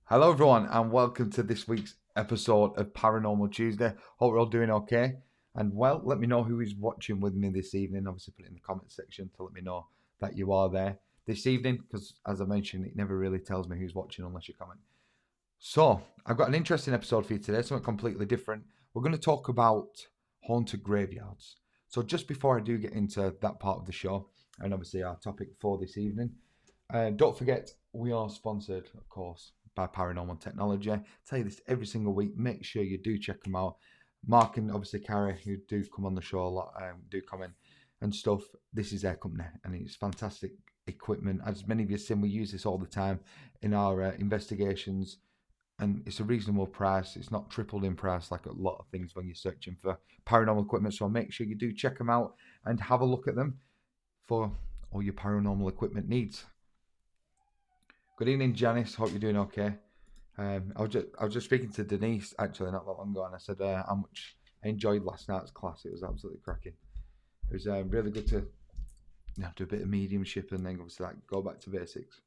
Hello, everyone, and welcome to this week's episode of Paranormal Tuesday. Hope we're all doing okay. And well, let me know who is watching with me this evening. Obviously, put it in the comment section to let me know that you are there this evening, because as I mentioned, it never really tells me who's watching unless you comment. So, I've got an interesting episode for you today, something completely different. We're going to talk about haunted graveyards. So, just before I do get into that part of the show, and obviously our topic for this evening, don't forget, we are sponsored, of course, by Paranormal Technology. I tell you this every single week. Make sure you do check them out. Mark and obviously Carrie, who do come on the show a lot, do comment and stuff. This is their company, and it's fantastic equipment. As many of you have seen, we use this all the time in our investigations, and it's a reasonable price. It's not tripled in price like a lot of things when you're searching for paranormal equipment. So make sure you do check them out and have a look at them for all your paranormal equipment needs. Good evening, Janice. Hope you're doing okay. I was just speaking to Denise actually not that long ago, and I said how much I enjoyed last night's class. It was absolutely cracking. It was really good to do a bit of mediumship and then obviously go back to basics.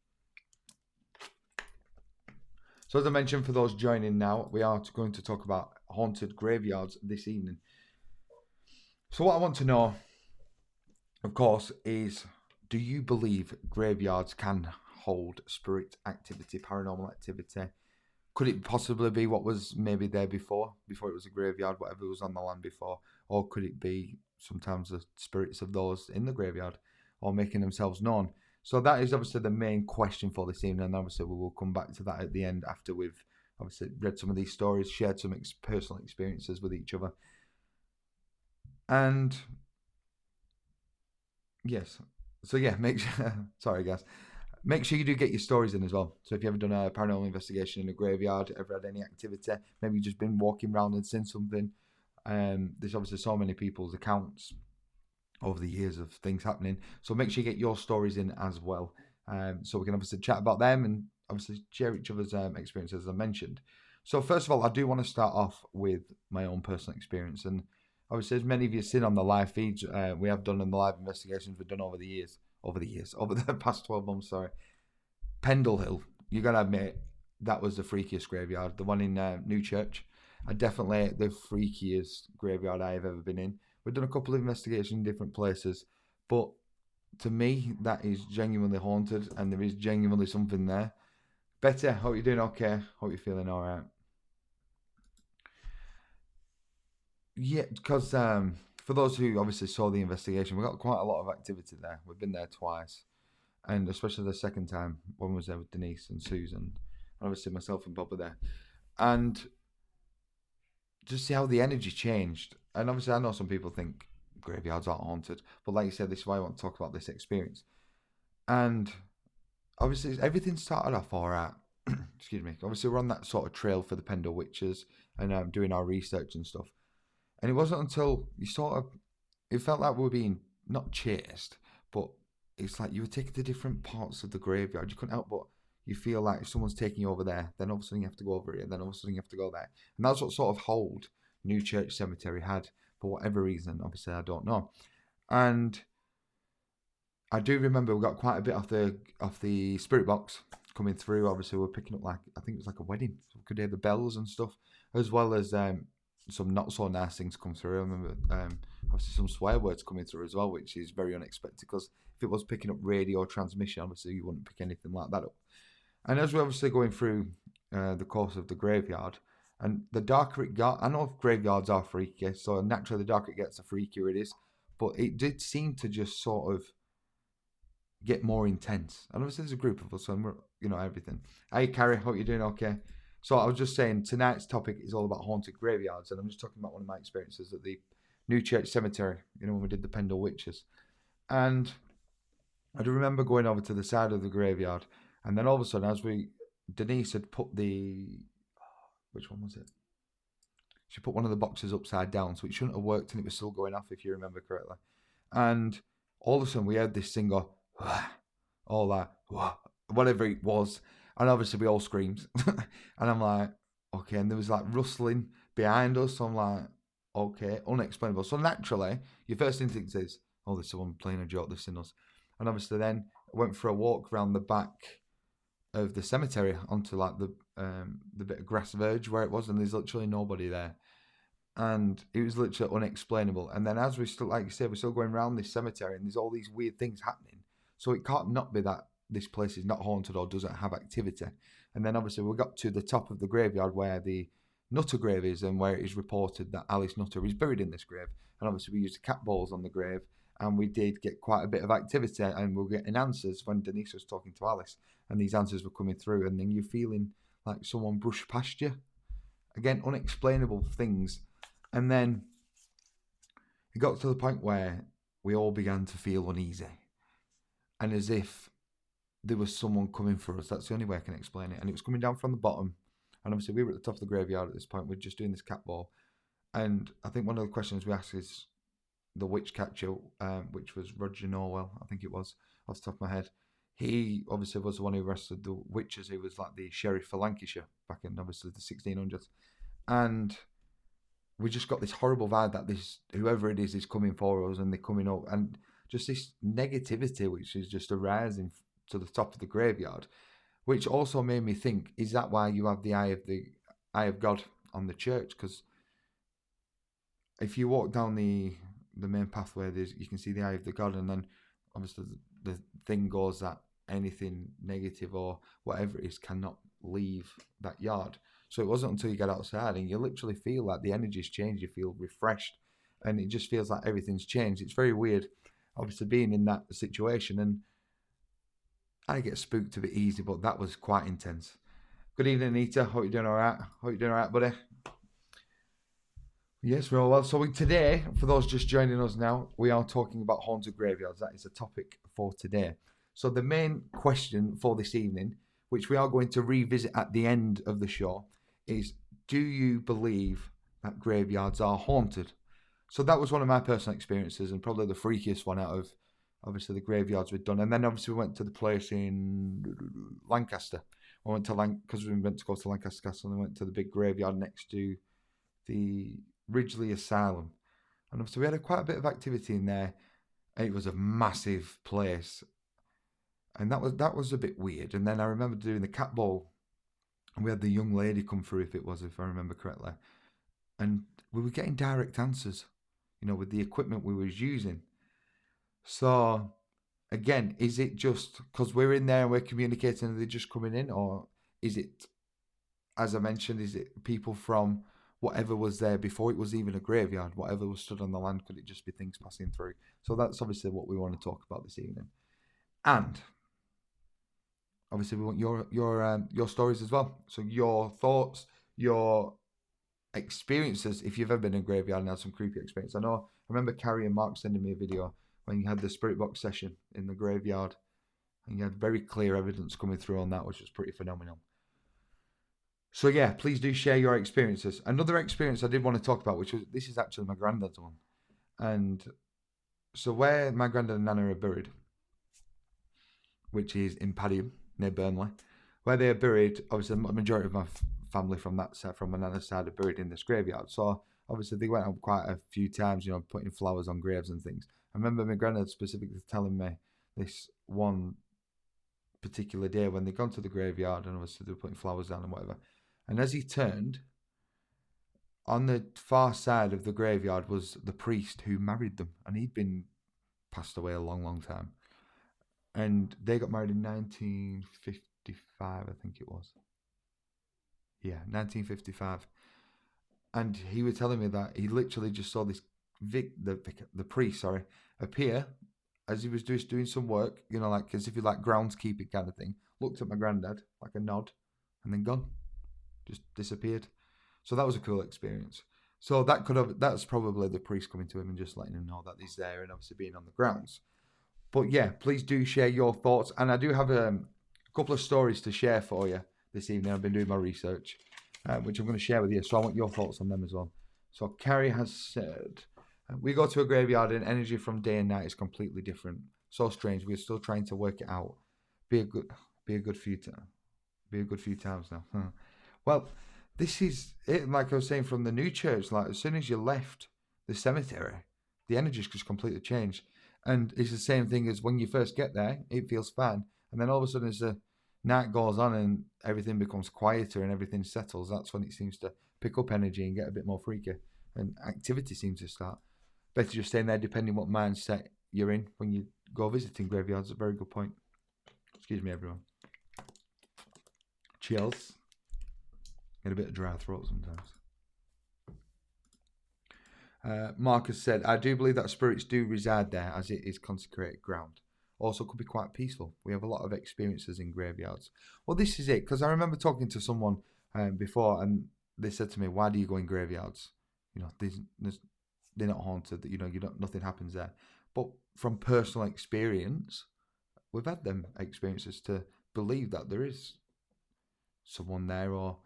So as I mentioned, for those joining now, we are going to talk about haunted graveyards this evening. So what I want to know, of course, is do you believe graveyards can hold spirit activity, paranormal activity? Could it possibly be what was maybe there before it was a graveyard, whatever was on the land before? Or could it be sometimes the spirits of those in the graveyard or making themselves known? So that is obviously the main question for this evening, and obviously we will come back to that at the end after we've obviously read some of these stories, shared some personal experiences with each other. And yes, so yeah, make sure, sorry guys, make sure you do get your stories in as well. So if you ever done a paranormal investigation in a graveyard, ever had any activity, maybe you've just been walking around and seen something. There's obviously so many people's accounts over the years of things happening. So make sure you get your stories in as well. So we can obviously chat about them and obviously share each other's experiences, as I mentioned. So first of all, I do want to start off with my own personal experience. And obviously, as many of you have seen on the live feeds, we have done in the live investigations we've done over the past 12 months, sorry. Pendle Hill, you got to admit, that was the freakiest graveyard. The one in Newchurch, definitely the freakiest graveyard I have ever been in. We've done a couple of investigations in different places, but to me, that is genuinely haunted, and there is genuinely something there. Betty, hope you're doing okay. Hope you're feeling all right. Yeah, because for those who obviously saw the investigation, we got quite a lot of activity there. We've been there twice, and especially the second time, one was there with Denise and Susan, and obviously myself and Bob were there, and just see how the energy changed. And obviously, I know some people think graveyards aren't haunted, but like you said, this is why I want to talk about this experience. And obviously, everything started off all right. Excuse me. Obviously, we're on that sort of trail for the Pendle Witches and doing our research and stuff. And it wasn't until you sort of, it felt like we were being not chased, but it's like you were taken to different parts of the graveyard. You couldn't help but you feel like if someone's taking you over there, then all of a sudden you have to go over here, and then all of a sudden you have to go there. And that's what sort of hold New Church Cemetery had for whatever reason. Obviously, I don't know. And I do remember we got quite a bit off the spirit box coming through. Obviously, we are picking up, like, I think it was like a wedding. So we could hear the bells and stuff, as well as some not so nice things come through. I remember obviously some swear words coming through as well, which is very unexpected, because if it was picking up radio transmission, obviously you wouldn't pick anything like that up. And as we're obviously going through the course of the graveyard, and the darker it got, I know graveyards are freaky, so naturally the darker it gets, the freakier it is. But it did seem to just sort of get more intense. And obviously there's a group of us, and we're, everything. Hey, Carrie, hope you're doing okay. So I was just saying, tonight's topic is all about haunted graveyards, and I'm just talking about one of my experiences at the New Church Cemetery, when we did the Pendle Witches. And I do remember going over to the side of the graveyard, and then all of a sudden, Denise had put which one was it? She put one of the boxes upside down, so it shouldn't have worked, and it was still going off, if you remember correctly. And all of a sudden, we heard this thing go, all that, whatever it was, and obviously we all screamed. And I'm like, okay, and there was like rustling behind us, so I'm like, okay, unexplainable. So naturally, your first instinct is, oh, there's someone playing a joke, they've seen us. And obviously then I went for a walk around the back of the cemetery onto like the bit of grass verge where it was, and there's literally nobody there, and it was literally unexplainable. And then as we still, like you said, we're still going around this cemetery, and there's all these weird things happening. So it can't not be that this place is not haunted or doesn't have activity. And then obviously we got to the top of the graveyard where the Nutter grave is, and where it is reported that Alice Nutter is buried in this grave. And obviously we used the cat balls on the grave, and we did get quite a bit of activity, and we were getting answers when Denise was talking to Alice, and these answers were coming through, and then you're feeling like someone brushed past you. Again, unexplainable things. And then it got to the point where we all began to feel uneasy, and as if there was someone coming for us. That's the only way I can explain it. And it was coming down from the bottom, and obviously we were at the top of the graveyard at this point. We're just doing this cat ball, and I think one of the questions we asked is the witch catcher, which was Roger Norwell, I think it was, off the top of my head. He obviously was the one who arrested the witches. He was like the sheriff for Lancashire back in obviously the 1600s. And we just got this horrible vibe that this, whoever it is coming for us, and they're coming up, and just this negativity which is just arising to the top of the graveyard, which also made me think, is that why you have the eye of God on the church? Because if you walk down the main pathway, you can see the eye of the God, and then obviously the thing goes that anything negative or whatever it is cannot leave that yard. So it wasn't until you get outside and you literally feel like the energy's changed, you feel refreshed, and it just feels like everything's changed. It's very weird, obviously, being in that situation, and I get spooked a bit easy, but that was quite intense. Good evening, Anita. Hope you're doing all right. Hope you're doing all right, buddy. Yes, we're all well. So today, for those just joining us now, we are talking about haunted graveyards. That is the topic for today. So the main question for this evening, which we are going to revisit at the end of the show, is, do you believe that graveyards are haunted? So that was one of my personal experiences, and probably the freakiest one out of obviously the graveyards we'd done. And then obviously we went to the place in Lancaster. I went to because we went to go to Lancaster Castle, and we went to the big graveyard next to the Ridgely Asylum. And obviously we had quite a bit of activity in there. It was a massive place, and that was a bit weird. And then I remember doing the cat ball, and we had the young lady come through, if I remember correctly, and we were getting direct answers, with the equipment we was using. So again, is it just because we're in there and we're communicating and they're just coming in, or is it, as I mentioned, is it people from whatever was there before it was even a graveyard, whatever was stood on the land? Could it just be things passing through? So that's obviously what we want to talk about this evening. And obviously we want your stories as well. So your thoughts, your experiences, if you've ever been in a graveyard and had some creepy experience. I remember Carrie and Mark sending me a video when you had the spirit box session in the graveyard, and you had very clear evidence coming through on that, which was pretty phenomenal. So yeah, please do share your experiences. Another experience I did want to talk about, this is actually my granddad's one. And so where my granddad and Nana are buried, which is in Padiham, near Burnley, where they are buried, obviously the majority of my family from that side, from my Nana's side, are buried in this graveyard. So obviously they went out quite a few times, putting flowers on graves and things. I remember my granddad specifically telling me this one particular day when they'd gone to the graveyard, and obviously they were putting flowers down and whatever. And as he turned, on the far side of the graveyard was the priest who married them. And he'd been passed away a long, long time. And they got married in 1955, I think it was. Yeah, 1955. And he was telling me that he literally just saw this the priest, appear as he was just doing some work, like as if he like groundskeeping kind of thing. Looked at my granddad, like a nod, and then gone. Just disappeared. So that was a cool experience. So that's probably the priest coming to him and just letting him know that he's there, and obviously being on the grounds. But yeah, please do share your thoughts. And I do have a couple of stories to share for you this evening. I've been doing my research, which I'm going to share with you. So I want your thoughts on them as well. So Carrie has said, we go to a graveyard and energy from day and night is completely different. So strange. We're still trying to work it out. Be a good few times now. Well, this is it. Like I was saying, from the new church, like as soon as you left the cemetery, the energy's just completely changed. And it's the same thing as when you first get there, it feels fine. And then all of a sudden, as the night goes on and everything becomes quieter and everything settles, that's when it seems to pick up energy and get a bit more freaky. And activity seems to start. Better just staying there depending what mindset you're in when you go visiting graveyards. A very good point. Excuse me, everyone. Chills. Get a bit of dry throat sometimes. Marcus said, I do believe that spirits do reside there as it is consecrated ground. Also could be quite peaceful. We have a lot of experiences in graveyards. Well, this is it, because I remember talking to someone before, and they said to me, why do you go in graveyards? You know, they're not haunted, you know, nothing happens there. But from personal experience, we've had them experiences to believe that there is someone there, or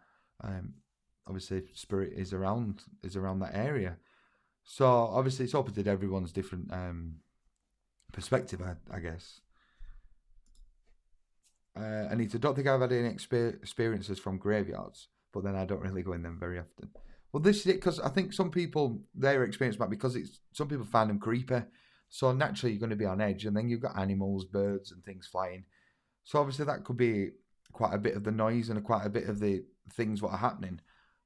obviously spirit is around that area. So obviously it's open to everyone's different perspective, I guess. Anita, don't think I've had any experiences from graveyards, but then I don't really go in them very often. Well, this is it, because I think some people, their experience might, because some people find them creepy, so naturally you're going to be on edge, and then you've got animals, birds, and things flying. So obviously that could be quite a bit of the noise and quite a bit of the things what are happening.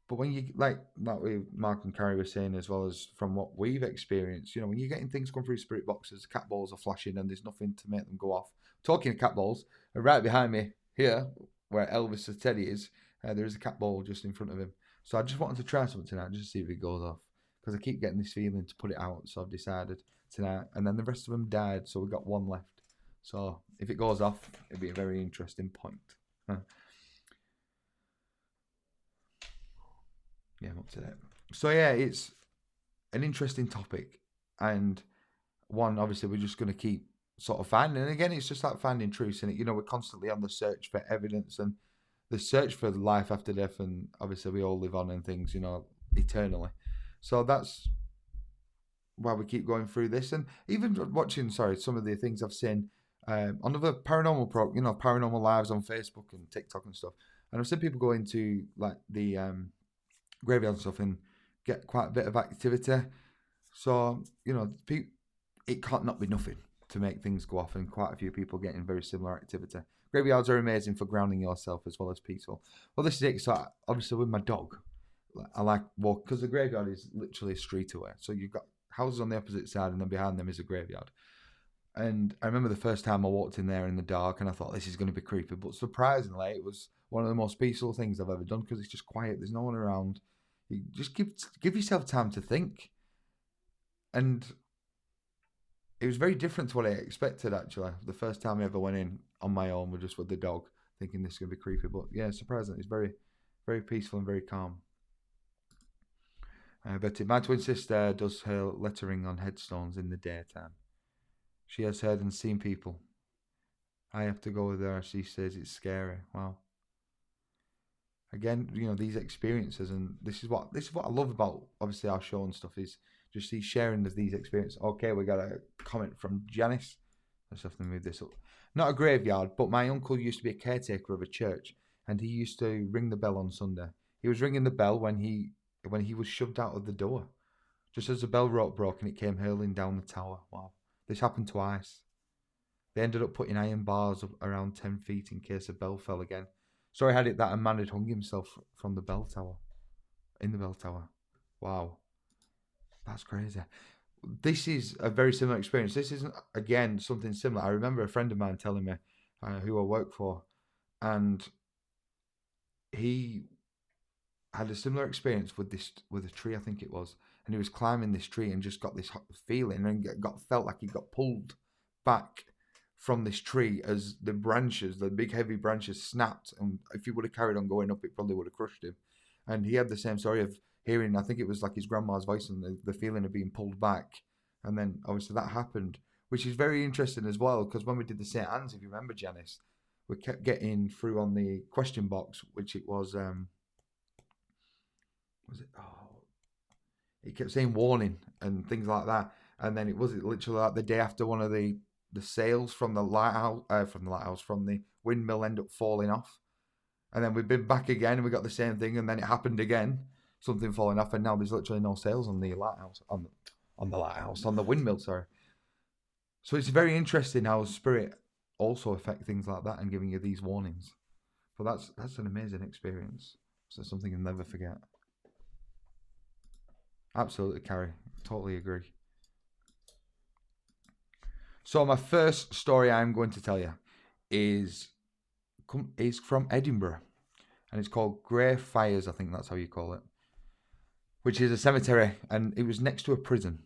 But when you like Mark and Carrie were saying, as well as from what we've experienced, you know, when you're getting things come through spirit boxes, cat balls are flashing and there's nothing to make them go off. Talking of cat balls, right behind me here, where Elvis' teddy is, there is a cat ball just in front of him. So I just wanted to try something tonight, just to see if it goes off, because I keep getting this feeling to put it out. So I've decided tonight, and then the rest of them died, so we've got one left. So if it goes off, it'll be a very interesting point. Yeah, I'm up to that. So yeah, it's an interesting topic, and one obviously we're just going to keep sort of finding. And again, it's just like finding truths in it. You know, we're constantly on the search for evidence and the search for life after death, and obviously we all live on and things, you know, eternally. So that's why we keep going through this, and even watching, some of the things I've seen on other paranormal paranormal lives on Facebook and TikTok and stuff. And I've seen people go into like the graveyard and stuff and get quite a bit of activity. So, you know, it can't not be nothing to make things go off, and quite a few people getting very similar activity. Graveyards are amazing for grounding yourself as well as peaceful. Well, this is it. So, obviously, with my dog, I like walk, because the graveyard is literally a street away. So, you've got houses on the opposite side, and then behind them is a graveyard. And I remember the first time I walked in there in the dark, and I thought this is going to be creepy. But surprisingly, it was one of the most peaceful things I've ever done, because it's just quiet. There's no one around. You just give yourself time to think. And it was very different to what I expected, actually. The first time I ever went in on my own, just with the dog, thinking this is going to be creepy. But yeah, surprisingly, it's very, very peaceful and very calm. But my twin sister does her lettering on headstones in the daytime. She has heard and seen people. I have to go with her. She says it's scary. Wow. Again, you know, these experiences, and this is what I love about obviously our show and stuff, is just these sharing of these experiences. Okay, we got a comment from Janice. Let's have to move this up. Not a graveyard, but my uncle used to be a caretaker of a church, and he used to ring the bell on Sunday. He was ringing the bell when he was shoved out of the door. Just as the bell rope broke and it came hurling down the tower. Wow. This happened twice. They ended up putting iron bars up around 10 feet in case the bell fell again. Story had it that a man had hung himself from the bell tower. In the bell tower. Wow. That's crazy. This is a very similar experience. This isn't, again, something similar. I remember a friend of mine telling me who I work for, and he had a similar experience with a tree, I think it was, and he was climbing this tree and just got this feeling and felt like he got pulled back from this tree as the big heavy branches snapped, and if he would have carried on going up, it probably would have crushed him. And he had the same story of hearing, I think it was like his grandma's voice, and the feeling of being pulled back. And then obviously that happened, which is very interesting as well, because when we did the St. Anne's, if you remember, Janice, we kept getting through on the question box, which it was it kept saying warning and things like that. And then it was literally like the day after one of the sails from the windmill end up falling off. And then we've been back again and we got the same thing, and then it happened again, something falling off, and now there's literally no sails on the lighthouse, on the windmill, sorry. So it's very interesting how spirit also affect things like that and giving you these warnings. But that's an amazing experience. So something you'll never forget. Absolutely, Carrie. Totally agree. So my first story I'm going to tell you is is from Edinburgh, and it's called Grey Friars. I think that's how you call it, which is a cemetery, and it was next to a prison.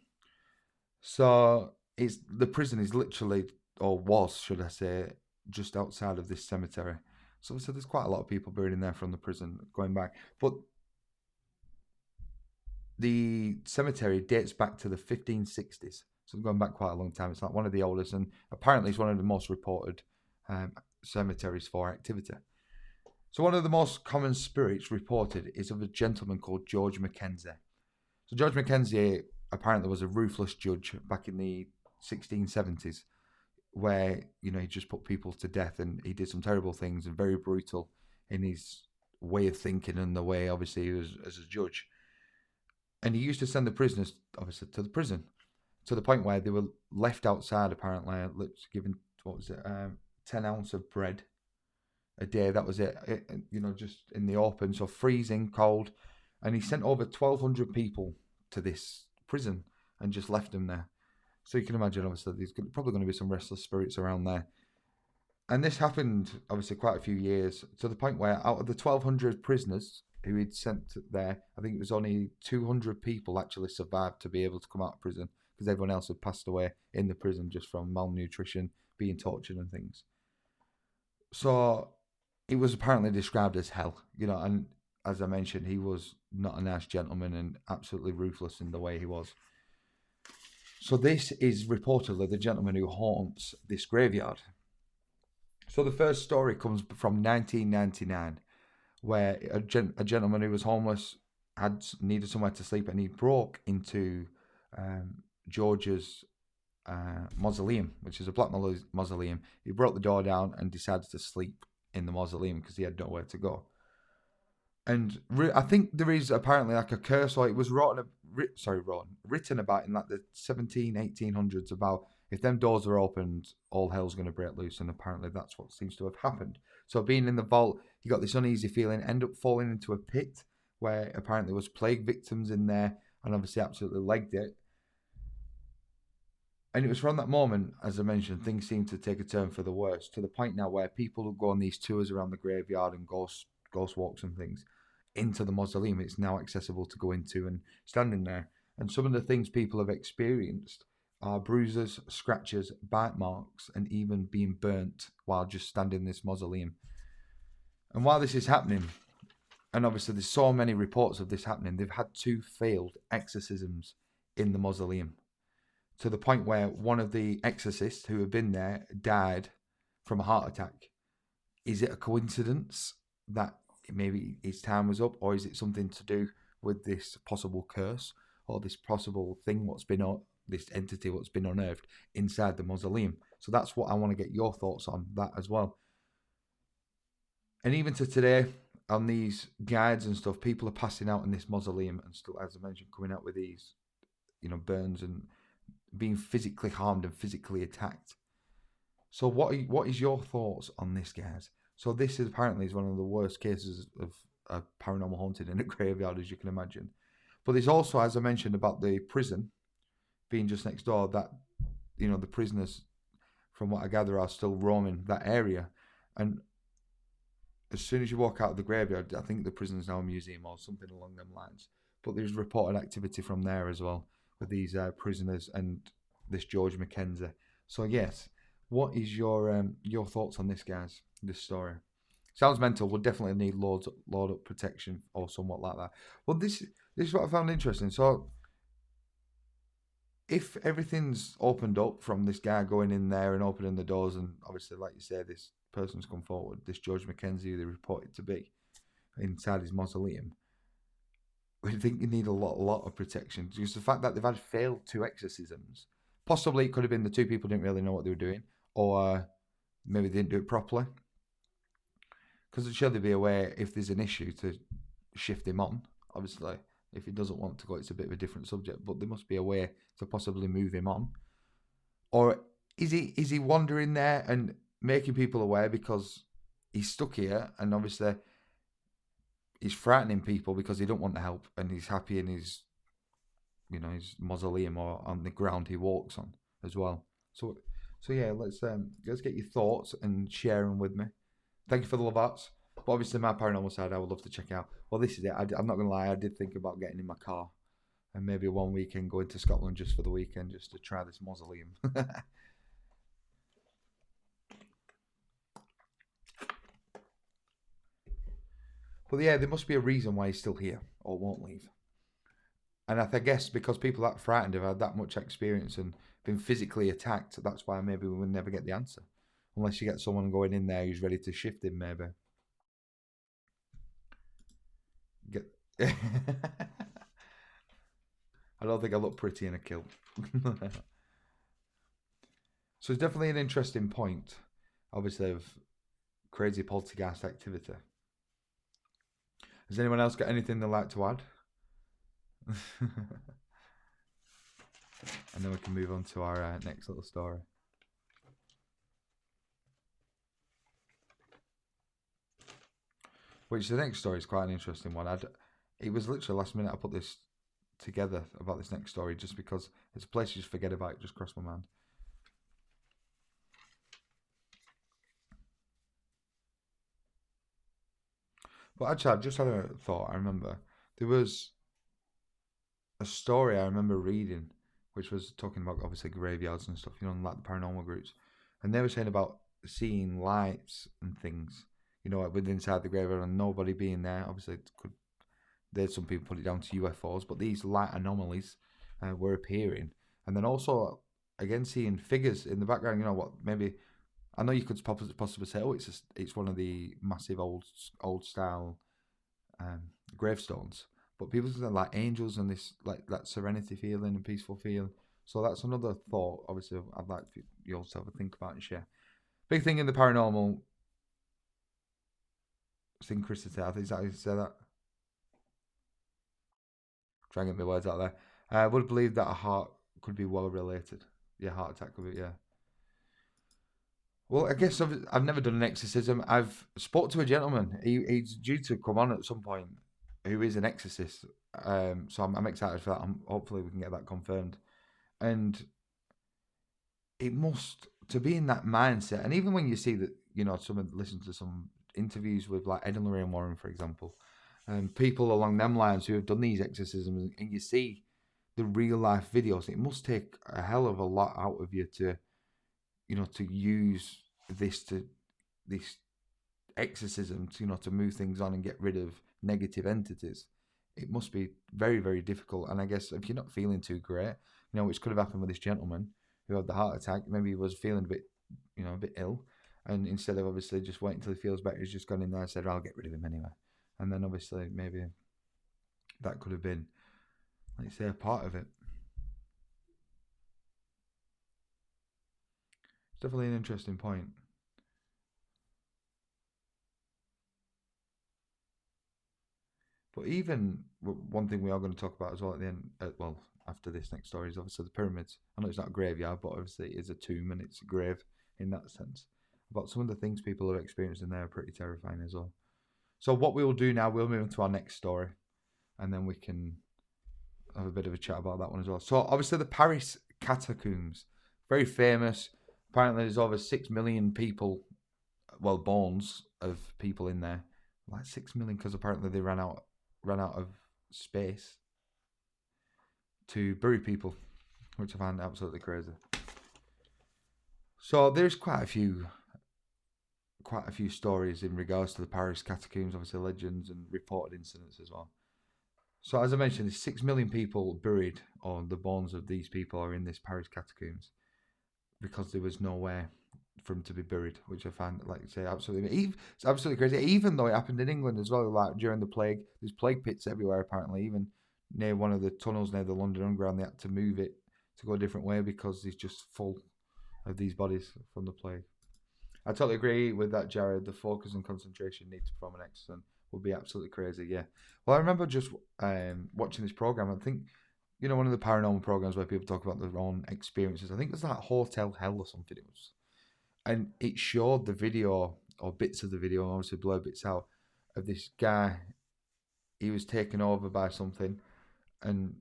So it's the prison is literally, or was, should I say, just outside of this cemetery. So there's quite a lot of people buried in there from the prison going back, but the cemetery dates back to the 1560s. So going back quite a long time. It's like one of the oldest, and apparently it's one of the most reported cemeteries for activity. So one of the most common spirits reported is of a gentleman called George Mckenzie. So George Mckenzie apparently was a ruthless judge back in the 1670s, where he just put people to death, and he did some terrible things and very brutal in his way of thinking and the way obviously he was as a judge. And he used to send the prisoners obviously to the prison to the point where they were left outside apparently, given, what was it, 10 ounce of bread a day. That was it, just in the open, so freezing cold. And he sent over 1,200 people to this prison and just left them there. So you can imagine, obviously, there's probably going to be some restless spirits around there. And this happened, obviously, quite a few years, to the point where out of the 1,200 prisoners who he'd sent there, I think it was only 200 people actually survived to be able to come out of prison, because everyone else had passed away in the prison just from malnutrition, being tortured and things. So it was apparently described as hell, and as I mentioned, he was not a nice gentleman and absolutely ruthless in the way he was. So this is reportedly the gentleman who haunts this graveyard. So the first story comes from 1999, where a gentleman who was homeless had needed somewhere to sleep, and he broke into George's mausoleum, which is a black mausoleum. He broke the door down and decided to sleep in the mausoleum because he had nowhere to go. And I think there is apparently like a curse, or it was written about in like the 1800s about if them doors are opened, all hell's going to break loose, and apparently that's what seems to have happened. So being in the vault, he got this uneasy feeling, ended up falling into a pit where apparently there was plague victims in there, and obviously absolutely legged it. And it was from that moment, as I mentioned, things seemed to take a turn for the worse, to the point now where people who go on these tours around the graveyard and ghost walks and things into the mausoleum, it's now accessible to go into and stand in there. And some of the things people have experienced are bruises, scratches, bite marks, and even being burnt while just standing in this mausoleum. And while this is happening, and obviously there's so many reports of this happening, they've had 2 failed exorcisms in the mausoleum, to the point where one of the exorcists who had been there died from a heart attack. Is it a coincidence that maybe his time was up, or is it something to do with this possible curse, or this possible thing this entity what's been unearthed inside the mausoleum? So that's what I want to get your thoughts on that as well. And even to today, on these guides and stuff, people are passing out in this mausoleum and still, as I mentioned, coming out with these, burns and being physically harmed and physically attacked. So what is your thoughts on this, guys? So this is apparently one of the worst cases of a paranormal haunting in a graveyard, as you can imagine. But there's also, as I mentioned, about the prison being just next door, that, the prisoners, from what I gather, are still roaming that area. And as soon as you walk out of the graveyard, I think the prison is now a museum or something along them lines. But there's reported activity from there as well with these prisoners and this George Mckenzie. So yes, what is your thoughts on this, guys? This story sounds mental. We'll definitely need load up protection or somewhat like that. Well, this is what I found interesting. So if everything's opened up from this guy going in there and opening the doors, and obviously, like you say, this person's come forward, this George Mckenzie, who they reported to be inside his mausoleum, we think you need a lot of protection. Just the fact that they've had failed 2 exorcisms, possibly it could have been the 2 people didn't really know what they were doing, or maybe they didn't do it properly. Because it should be a way, if there's an issue, to shift him on. Obviously, if he doesn't want to go, it's a bit of a different subject, but there must be a way to possibly move him on. Or is he wandering there and making people aware because he's stuck here, and obviously he's frightening people because he don't want the help, and he's happy in his, his mausoleum or on the ground he walks on as well. So yeah, let's get your thoughts and share them with me. Thank you for the love arts. But obviously, my paranormal side, I would love to check out. Well, this is it. I'm not gonna lie. I did think about getting in my car and maybe one weekend going to Scotland just for the weekend, just to try this mausoleum. But yeah, there must be a reason why he's still here or won't leave. And I guess because people that frightened have had that much experience and been physically attacked, that's why maybe we will never get the answer. Unless you get someone going in there who's ready to shift him, maybe. Get. I don't think I look pretty in a kilt. So it's definitely an interesting point, obviously, of crazy poltergeist activity. Has anyone else got anything they'd like to add? And then we can move on to our next little story. Which the next story is quite an interesting one. It was literally last minute I put this together about this next story just because it's a place you just forget about. It just crossed my mind. But actually, I just had a thought. I remember there was a story I remember reading, which was talking about obviously graveyards and stuff, like the paranormal groups, and they were saying about seeing lights and things, like within inside the graveyard and nobody being there. Obviously, there's some people put it down to UFOs, but these light anomalies were appearing, and then also again seeing figures in the background. Maybe I know you could possibly say, oh, it's one of the massive old style gravestones, but people say like angels and this like that serenity feeling and peaceful feeling. So that's another thought. Obviously, I'd like you all to have a think about and share. Big thing in the paranormal synchronicity. I think is that how you say that. Trying to get my words out there. I would believe that a heart could be well related. Yeah, heart attack could be. Yeah. Well, I guess I've never done an exorcism. I've spoke to a gentleman. He's due to come on at some point, who is an exorcist. So I'm excited for that. Hopefully we can get that confirmed. And it must to be in that mindset. And even when you see that, someone listen to some interviews with like Ed and Lorraine Warren, for example, and people along them lines who have done these exorcisms, and you see the real life videos, it must take a hell of a lot out of you to use this exorcism to move things on and get rid of negative entities. It must be very, very difficult. And I guess if you're not feeling too great, which could have happened with this gentleman who had the heart attack, maybe he was feeling a bit ill, and instead of obviously just waiting until he feels better, he's just gone in there and said, I'll get rid of him anyway. And then obviously maybe that could have been, like you say, a part of it. It's definitely an interesting point. But even one thing we are going to talk about as well at the end, after this next story, is obviously the pyramids. I know it's not a graveyard, but obviously it is a tomb and it's a grave in that sense. But some of the things people have experienced in there are pretty terrifying as well. So what we will do now, we'll move on to our next story, and then we can have a bit of a chat about that one as well. So obviously the Paris Catacombs, very famous. Apparently there's over 6 million people, bones of people in there. Like 6 million, because apparently they ran out of space to bury people, which I find absolutely crazy. So there's quite a few stories in regards to the Paris Catacombs, obviously legends and reported incidents as well. So as I mentioned, there's 6 million people buried, or the bones of these people are in this Paris Catacombs, because there was nowhere for them to be buried, which I find, like you say, it's absolutely crazy. Even though it happened in England as well, like during the plague, there's plague pits everywhere apparently. Even near one of the tunnels near the London Underground, they had to move it to go a different way because it's just full of these bodies from the plague. I totally agree with that, Jared. The focus and concentration needs to perform an exorcism would be absolutely crazy. Yeah. Well, I remember just watching this program. I think one of the paranormal programs where people talk about their own experiences. I think it was like Hotel Hell or something. It was. and it showed the video or bits of the video, obviously blur bits out, of this guy. He was taken over by something, and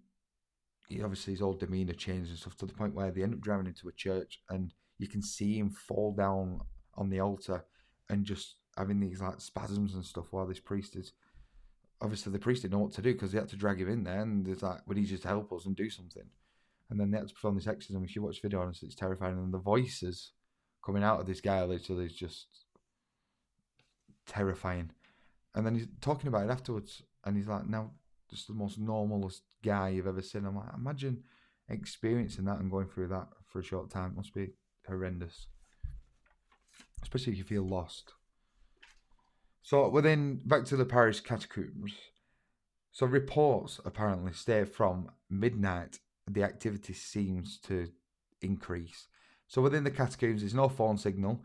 obviously his whole demeanor changed and stuff to the point where they end up driving into a church, and you can see him fall down on the altar and just having these like spasms and stuff while this priest is. Obviously, the priest didn't know what to do because they had to drag him in there, and there's like, would he just help us and do something? And then they had to perform this exorcism. If you watch the video, honestly, it's terrifying. And the voices coming out of this guy literally is just terrifying. And then he's talking about it afterwards, and he's like, now, just the most normalest guy you've ever seen. I'm like, imagine experiencing that and going through that for a short time. It must be horrendous, especially if you feel lost. So back to the Paris Catacombs. So reports apparently state from midnight the activity seems to increase. So within the catacombs, there's no phone signal.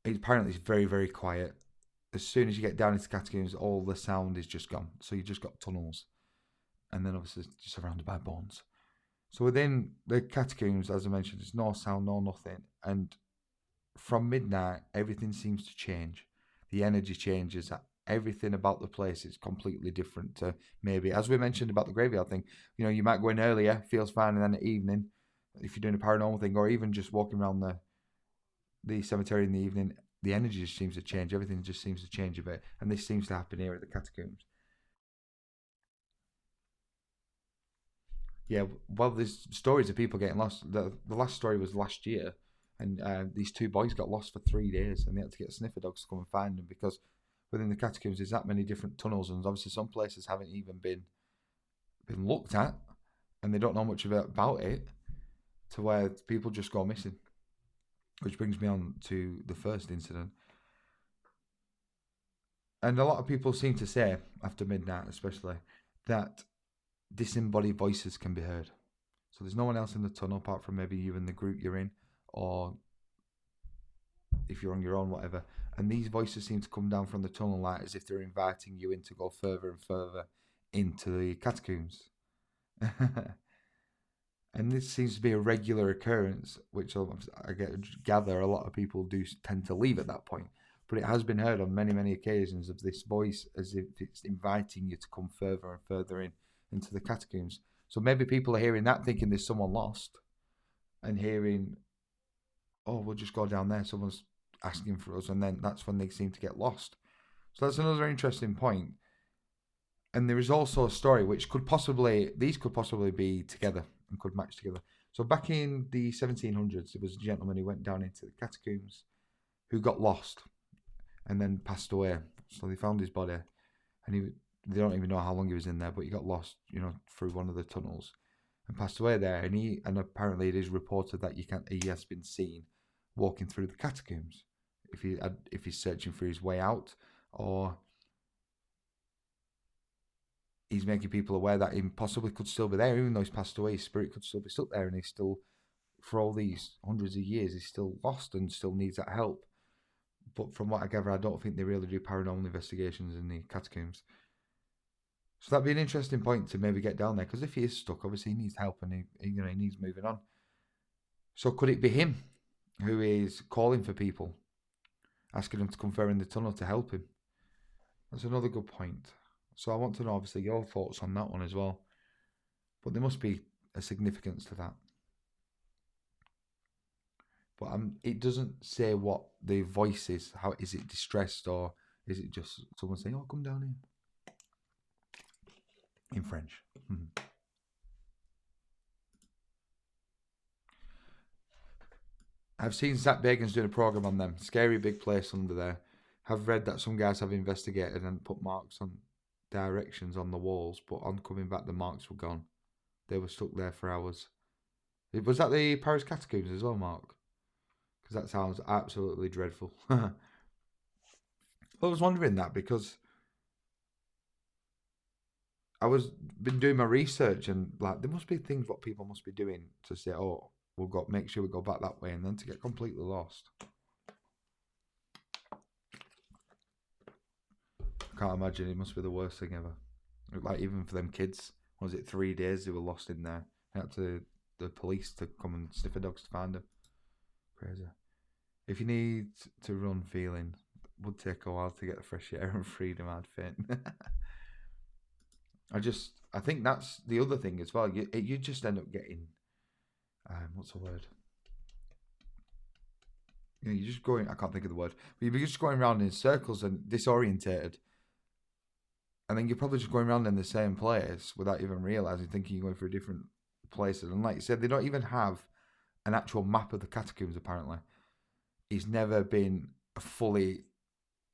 Apparently, it's very, very quiet. As soon as you get down into the catacombs, all the sound is just gone. So you just got tunnels, and then obviously just surrounded by bones. So within the catacombs, as I mentioned, there's no sound, no nothing. And from midnight, everything seems to change. The energy changes. Everything about the place is completely different to maybe, as we mentioned about the graveyard thing, you might go in earlier, feels fine, and then at evening, if you're doing a paranormal thing, or even just walking around the cemetery in the evening, the energy just seems to change. Everything just seems to change a bit. And this seems to happen here at the catacombs. Yeah, well, there's stories of people getting lost. The last story was last year, and these two boys got lost for 3 days, and they had to get sniffer dogs to come and find them because within the catacombs there's that many different tunnels, and obviously some places haven't even been looked at, and they don't know much about it, to where people just go missing. Which brings me on to the first incident. And a lot of people seem to say, after midnight especially, that disembodied voices can be heard. So there's no one else in the tunnel apart from maybe you and the group you're in, or if you're on your own, whatever. And these voices seem to come down from the tunnel light as if they're inviting you in to go further and further into the catacombs. And this seems to be a regular occurrence, which I gather a lot of people do tend to leave at that point. But it has been heard on many, many occasions of this voice as if it's inviting you to come further and further into the catacombs. So maybe people are hearing that thinking there's someone lost, and hearing, oh, we'll just go down there, someone's asking for us, and then that's when they seem to get lost. So that's another interesting point. And there is also a story which these could possibly be together and could match together. So back in the 1700s, there was a gentleman who went down into the catacombs who got lost and then passed away. So they found his body, and they don't even know how long he was in there, but he got lost, through one of the tunnels and passed away there. And apparently it is reported that he has been seen walking through the catacombs if he's searching for his way out, or he's making people aware that he possibly could still be there, even though he's passed away. His spirit could still be stuck there, and he's still, for all these hundreds of years, he's still lost and still needs that help. But from what I gather, I don't think they really do paranormal investigations in the catacombs. So that'd be an interesting point to maybe get down there, because if he is stuck, obviously he needs help, and he needs moving on. So could it be him who is calling for people, asking them to come further in the tunnel to help him? That's another good point. So I want to know, obviously, your thoughts on that one as well. But there must be a significance to that. But it doesn't say what the voice is. How is it, distressed, or is it just someone saying, "Oh, come down here," in French? I've seen Zach Bagan's doing a program on them. Scary big place under there. Have read that some guys have investigated and put marks on directions on the walls, but on coming back, the marks were gone. They were stuck there for hours. Was that the Paris Catacombs as well, Mark? Because that sounds absolutely dreadful. I was wondering that because I was been doing my research, and like there must be things what people must be doing to say, oh, make sure we go back that way, and then to get completely lost. I can't imagine. It must be the worst thing ever. Like even for them kids, was it 3 days they were lost in there? They had the police to come and sniffer dogs to find them. Crazy. If you need to run feeling, would take a while to get the fresh air and freedom, I'd faint. I think that's the other thing as well. You just end up getting, what's the word? You're just going, I can't think of the word, but you're just going around in circles and disorientated. And then you're probably just going around in the same place without even realizing, thinking you're going through different places. And like you said, they don't even have an actual map of the catacombs, apparently. It's never been fully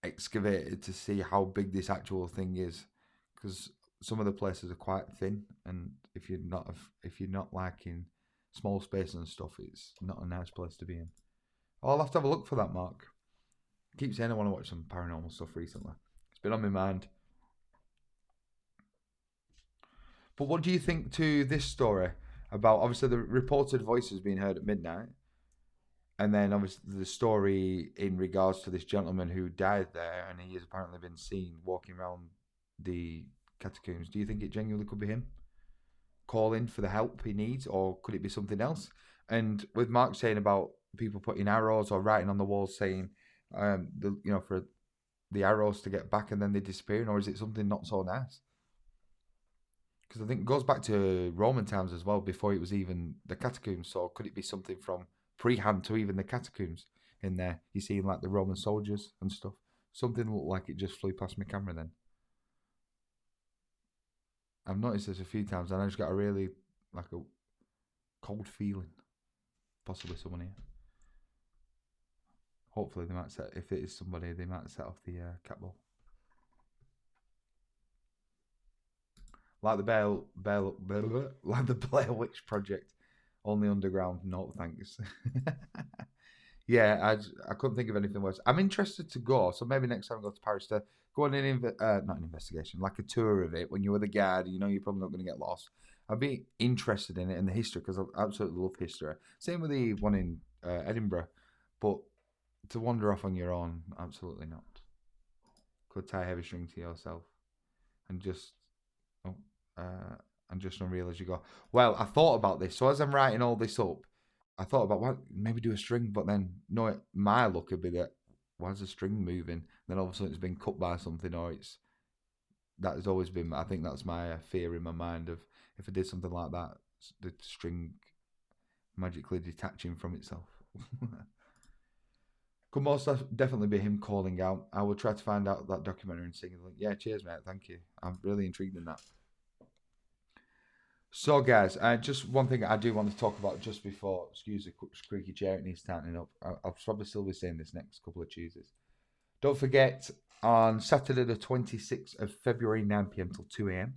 excavated to see how big this actual thing is, because some of the places are quite thin, and if you're not liking small spaces and stuff, it's not a nice place to be in. I'll have to have a look for that, Mark. I keep saying I want to watch some paranormal stuff recently. It's been on my mind. But what do you think to this story about, obviously, the reported voices being heard at midnight, and then obviously the story in regards to this gentleman who died there, and he has apparently been seen walking around the catacombs? Do you think it genuinely could be him calling for the help he needs, or could it be something else? And with Mark saying about people putting arrows or writing on the walls saying, for the arrows to get back and then they disappearing, or is it something not so nice? Because I think it goes back to Roman times as well, before it was even the catacombs. So could it be something from pre-hand to even the catacombs in there? You see, like the Roman soldiers and stuff. Something looked like it just flew past my camera then. I've noticed this a few times, and I just got a really like a cold feeling. Possibly someone here. Hopefully they might set. If it is somebody, they might set off the cat ball. Like like the Blair Witch Project, only underground. No thanks. Yeah, I couldn't think of anything worse. I'm interested to go, so maybe next time I go to Paris to go on not an investigation, like a tour of it. When you're with a guide, you're probably not going to get lost. I'd be interested in it and the history, because I absolutely love history. Same with the one in Edinburgh, but to wander off on your own, absolutely not. Could tie a heavy string to yourself and just oh, and just unreal as you go. Well, I thought about this, so as I'm writing all this up, I thought about, well, maybe do a string, but then no, my luck would be that why's the string moving? Then all of a sudden it's been cut by something, or that has always been. I think that's my fear in my mind of, if I did something like that, the string magically detaching from itself. Could most definitely be him calling out. I will try to find out that documentary and sing. Yeah, cheers, mate. Thank you. I'm really intrigued in that. So, guys, just one thing I do want to talk about just before, excuse the squeaky chair, it needs tightening up. I'll probably still be saying this next couple of Tuesdays. Don't forget, on Saturday the 26th of February, 9 p.m. till 2 a.m.,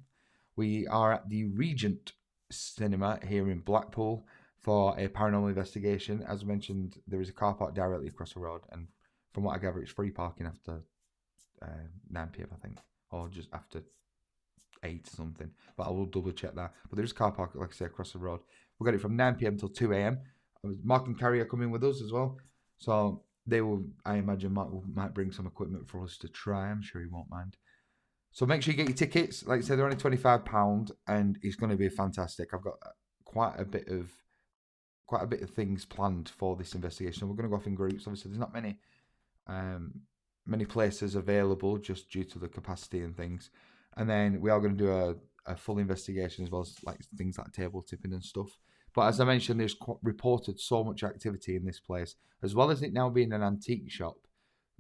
we are at the Regent Cinema here in Blackpool for a paranormal investigation. As mentioned, there is a car park directly across the road, and from what I gather, it's free parking after 9 p.m., I think, or just after 8 or something, but I will double check that. But there's a car park, like I say, across the road. We've got it from 9 p.m. till 2 a.m. Mark and Carrie are coming with us as well, so they will. I imagine Mark might bring some equipment for us to try. I'm sure he won't mind. So make sure you get your tickets. Like I said, they're only £25, and it's going to be fantastic. I've got quite a bit of things planned for this investigation. We're going to go off in groups. Obviously, there's not many places available just due to the capacity and things. And then we are going to do a full investigation, as well as like things like table tipping and stuff. But as I mentioned, there's reported so much activity in this place, as well as it now being an antique shop.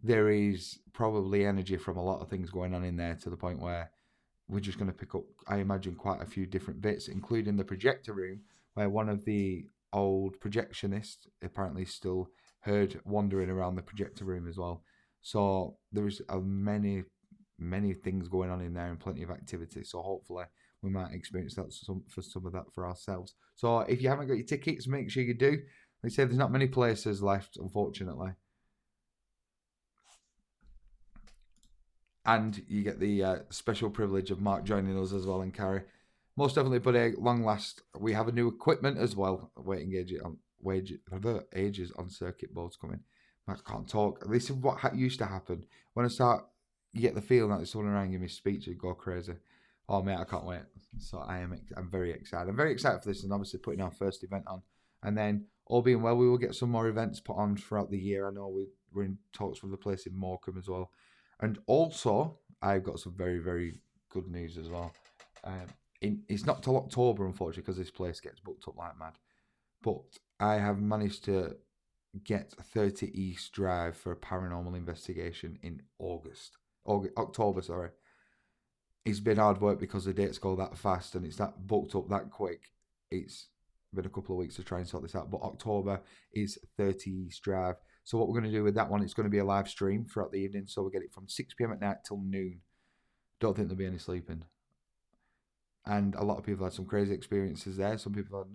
There is probably energy from a lot of things going on in there, to the point where we're just going to pick up, I imagine, quite a few different bits, including the projector room, where one of the old projectionists apparently still heard wandering around the projector room as well. So there's many things going on in there, and plenty of activity. So hopefully we might experience that for some of that for ourselves. So if you haven't got your tickets, make sure you do. Like I say, there's not many places left, unfortunately. And you get the special privilege of Mark joining us as well, and Carrie. Most definitely, but at long last, we have a new equipment as well. Waiting ages on circuit boards coming. Mark can't talk. This is what used to happen. When I start, you get the feeling that there's someone around giving me speech and go crazy. Oh mate, I can't wait. So I'm very excited. I'm very excited for this, and obviously putting our first event on. And then all being well, we will get some more events put on throughout the year. I know we're in talks with the place in Morecambe as well. And also, I've got some very, very good news as well. It's not till October, unfortunately, because this place gets booked up like mad. But I have managed to get 30 East Drive for a paranormal investigation in October, sorry. It's been hard work because the dates go that fast and it's that booked up that quick. It's been a couple of weeks to try and sort this out, but October is 30 East Drive. So what we're going to do with that one, it's going to be a live stream throughout the evening. So we'll get it from 6 p.m. at night till noon. Don't think there'll be any sleeping. And a lot of people had some crazy experiences there. Some people had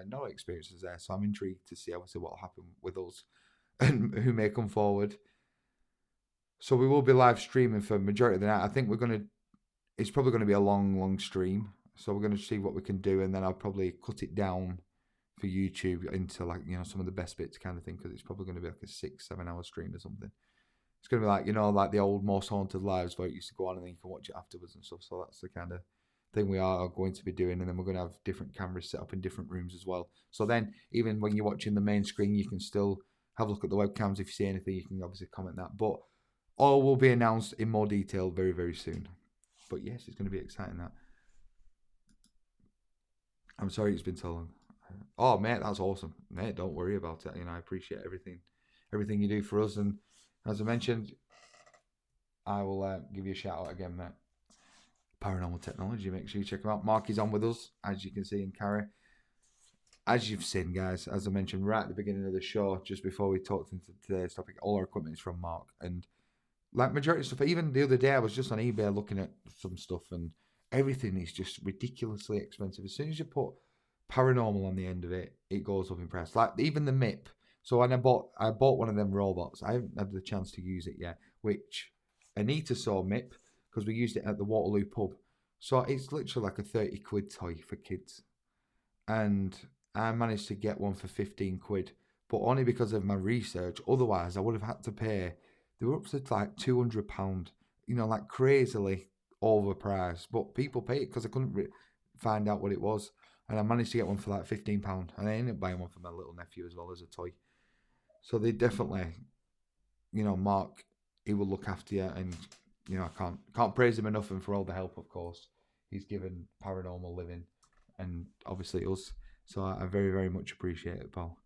no experiences there. So I'm intrigued to see obviously what will happen with us and who may come forward. So we will be live streaming for majority of the night. I think it's probably going to be a long, long stream. So we're going to see what we can do, and then I'll probably cut it down for YouTube into like, some of the best bits kind of thing, because it's probably going to be like a 6-7 hour stream or something. It's going to be like, like the old Most Haunted Lives where it used to go on and then you can watch it afterwards and stuff. So that's the kind of thing we are going to be doing, and then we're going to have different cameras set up in different rooms as well. So then even when you're watching the main screen, you can still have a look at the webcams. If you see anything, you can obviously comment that. But all will be announced in more detail very, very soon. But yes, it's going to be exciting, that. I'm sorry it's been so long. Oh, mate, that's awesome. Mate, don't worry about it. I appreciate everything you do for us. And as I mentioned, I will give you a shout out again, mate. Paranormal Technology, make sure you check them out. Mark is on with us, as you can see, in Carrie. As you've seen, guys, as I mentioned right at the beginning of the show, just before we talked into today's topic, all our equipment is from Mark. And like majority of stuff, even the other day, I was just on eBay looking at some stuff, and everything is just ridiculously expensive. As soon as you put paranormal on the end of it, it goes up in price. Like even the MIP. So when I bought one of them robots, I haven't had the chance to use it yet, which Anita saw MIP because we used it at the Waterloo pub. So it's literally like a 30 quid toy for kids. And I managed to get one for 15 quid, but only because of my research. Otherwise, I would have had to pay. They were up to like £200, like crazily overpriced. But people pay it because I couldn't find out what it was. And I managed to get one for like £15. And I ended up buying one for my little nephew as well as a toy. So they definitely, Mark, he will look after you. And, I can't praise him enough, and for all the help, of course, he's given Paranormal Living and obviously us. So I very, very much appreciate it, pal.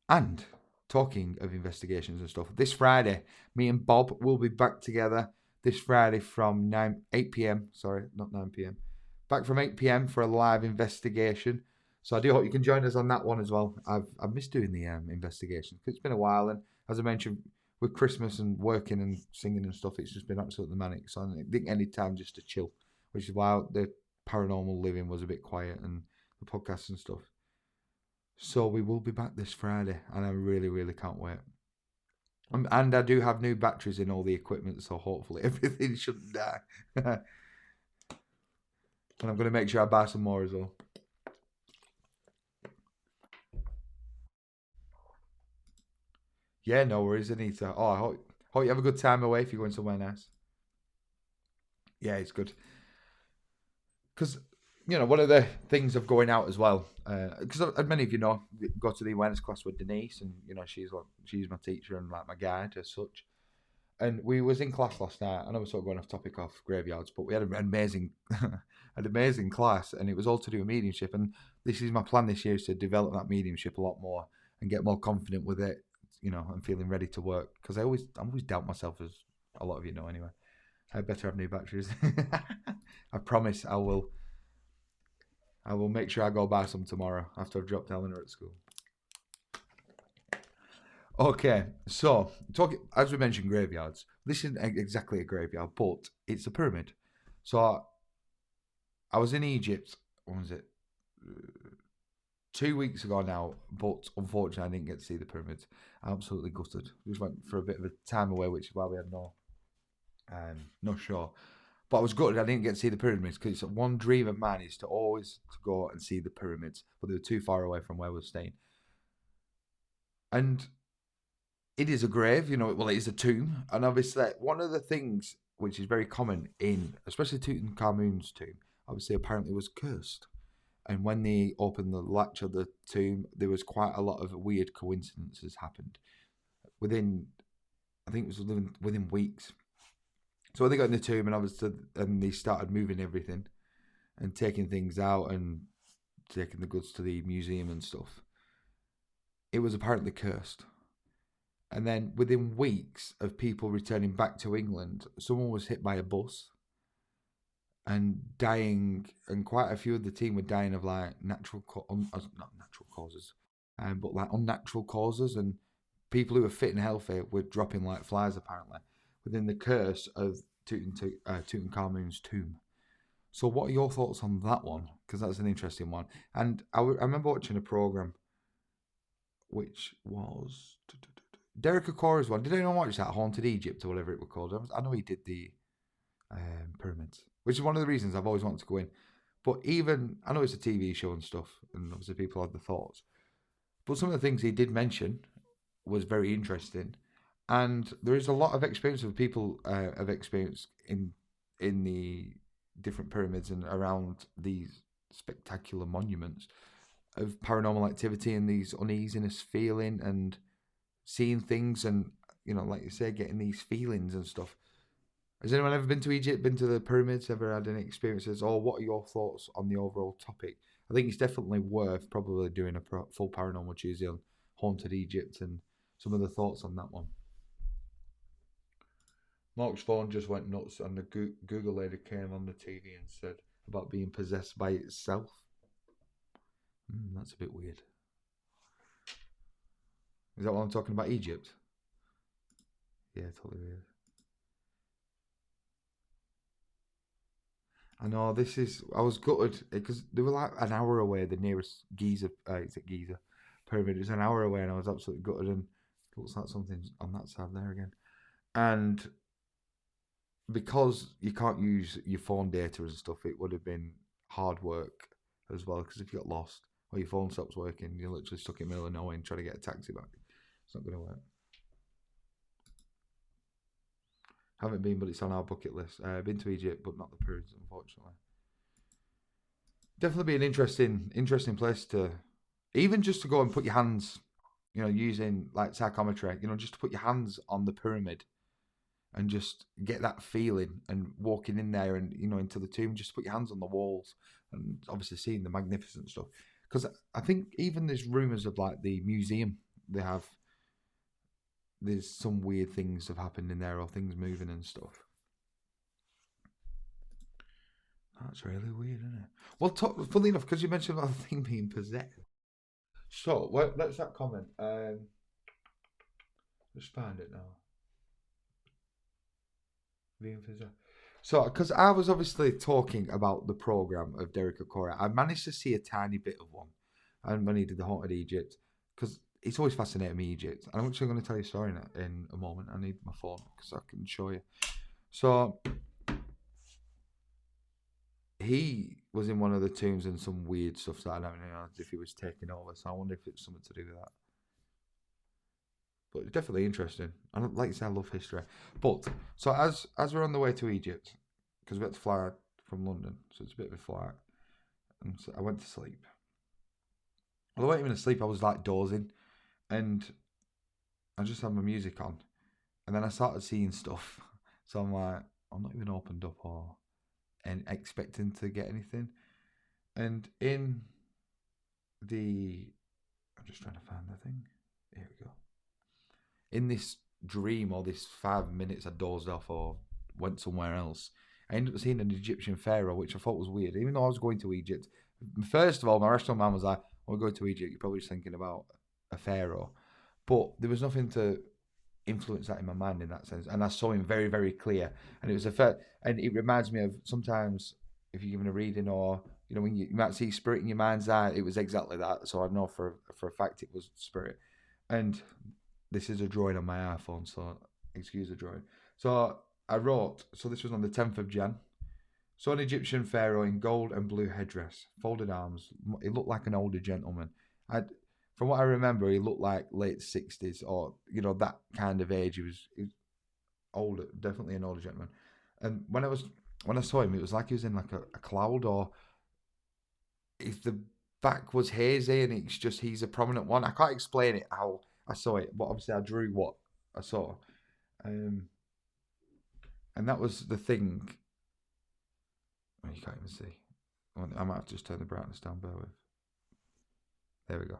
And talking of investigations and stuff, this Friday, me and Bob will be back together this Friday from 8 p.m. Sorry, not 9 p.m. Back from 8 p.m. for a live investigation. So I do hope you can join us on that one as well. I've missed doing the investigation because it's been a while, and as I mentioned, with Christmas and working and singing and stuff, it's just been absolutely manic. So I didn't get any time just to chill, which is why the Paranormal Living was a bit quiet and the podcast and stuff. So we will be back this Friday, and I really, really can't wait. And I do have new batteries in all the equipment, so hopefully everything shouldn't die. And I'm going to make sure I buy some more as well. Yeah, no worries, Anita. Oh, I hope you have a good time away if you're going somewhere nice. Yeah, it's good. Because, one of the things of going out as well, because as many of you know, we go to the awareness class with Denise, and, she's my teacher and like my guide as such. And we was in class last night. I know we're sort of going off topic of graveyards, but we had an amazing, an amazing class, and it was all to do with mediumship. And this is my plan this year, is to develop that mediumship a lot more and get more confident with it, and feeling ready to work. Because I always doubt myself, as a lot of you know anyway. I better have new batteries. I promise I will. I will make sure I go buy some tomorrow after I've dropped Eleanor at school. Okay, so as we mentioned, graveyards. This isn't exactly a graveyard, but it's a pyramid. So I was in Egypt. When was it? 2 weeks ago now, but unfortunately I didn't get to see the pyramids. I'm absolutely gutted. We just went for a bit of a time away, which is why we had no show. But I was gutted I didn't get to see the pyramids, because one dream of mine is to always go and see the pyramids, but they were too far away from where we were staying. And it is a grave, well, it is a tomb. And obviously, one of the things which is very common in, especially Tutankhamun's tomb, obviously apparently was cursed. And when they opened the latch of the tomb, there was quite a lot of weird coincidences happened within. I think it was within weeks. So when they got in the tomb and obviously and they started moving everything and taking things out and taking the goods to the museum and stuff, it was apparently cursed. And then within weeks of people returning back to England, someone was hit by a bus and dying, and quite a few of the team were dying of like not natural causes, but like unnatural causes, and people who were fit and healthy were dropping like flies apparently within the curse of Tutankhamun's tomb. So, what are your thoughts on that one? Because that's an interesting one. And I remember watching a program which was Derek Acorah's one. Did anyone watch that Haunted Egypt or whatever it was called? I know he did the pyramids, which is one of the reasons I've always wanted to go in. But even I know it's a TV show and stuff, and obviously people had the thoughts. But some of the things he did mention was very interesting, and there is a lot of experience of people have experienced in the different pyramids and around these spectacular monuments of paranormal activity and these uneasiness feeling and seeing things and like you say, getting these feelings and stuff. Has anyone ever been to Egypt, been to the pyramids, ever had any experiences, or what are your thoughts on the overall topic? I think it's definitely worth probably doing a full Paranormal Tuesday on Haunted Egypt and some of the thoughts on that one. Mark's phone just went nuts, and the Google lady came on the TV and said about being possessed by itself. That's a bit weird. Is that what I'm talking about, Egypt? Yeah, totally weird. I know this is. I was gutted because they were like an hour away. The nearest Giza, is it Giza pyramid? It was an hour away, and I was absolutely gutted. And it looks like something on that side there again. And because you can't use your phone data and stuff, it would have been hard work as well. Because if you got lost or your phone stops working, you're literally stuck in the middle of nowhere and trying to get a taxi back. It's not going to work. Haven't been, but it's on our bucket list. Been to Egypt, but not the pyramids, unfortunately. Definitely be an interesting place to, even just to go and put your hands, using like psychometry, just to put your hands on the pyramid and just get that feeling and walking in there and into the tomb, just put your hands on the walls and obviously seeing the magnificent stuff. Because I think even there's rumors of like the museum there's some weird things have happened in there or things moving and stuff. That's really weird, isn't it? Well, funnily enough, because you mentioned about the thing being possessed. So, let's that comment. Let's find it now. Being possessed. So, because I was obviously talking about the program of Derek Acorah, I managed to see a tiny bit of one, and when he did the Haunted Egypt, because it's always fascinated me, Egypt. And I'm actually going to tell you a story in a moment. I need my phone because I can show you. So, he was in one of the tombs and some weird stuff that I don't know if he was taking over. So I wonder if it's something to do with that. But it's definitely interesting. And like you say, I love history. But so as we're on the way to Egypt, because we had to fly from London, so it's a bit of a flight, and so I went to sleep. Well, I wasn't even asleep. I was like dozing, and I just had my music on, and then I started seeing stuff. So I'm like, I'm not even opened up or and expecting to get anything. And in I'm just trying to find the thing. Here we go. In this dream or this 5 minutes I dozed off or went somewhere else, I ended up seeing an Egyptian pharaoh, which I thought was weird. Even though I was going to Egypt, first of all, my rational man was like, "We're going to Egypt." You're probably just thinking about a pharaoh, but there was nothing to influence that in my mind in that sense. And I saw him very, very clear. And it was and it reminds me of sometimes if you're giving a reading or when you might see spirit in your mind's eye, it was exactly that. So I know for a fact it was spirit. And this is a drawing on my iPhone, so excuse the drawing. So I wrote. So this was on the 10th of Jan. So an Egyptian pharaoh in gold and blue headdress, folded arms. He looked like an older gentleman. From what I remember, he looked like late 60s or, that kind of age. He was older, definitely an older gentleman. And when I saw him, it was like he was in like a cloud or if the back was hazy and it's just he's a prominent one. I can't explain it how I saw it, but obviously I drew what I saw, um, and that was the thing. Oh, you can't even see. I might have to just turn the brightness down. Bear with. There we go.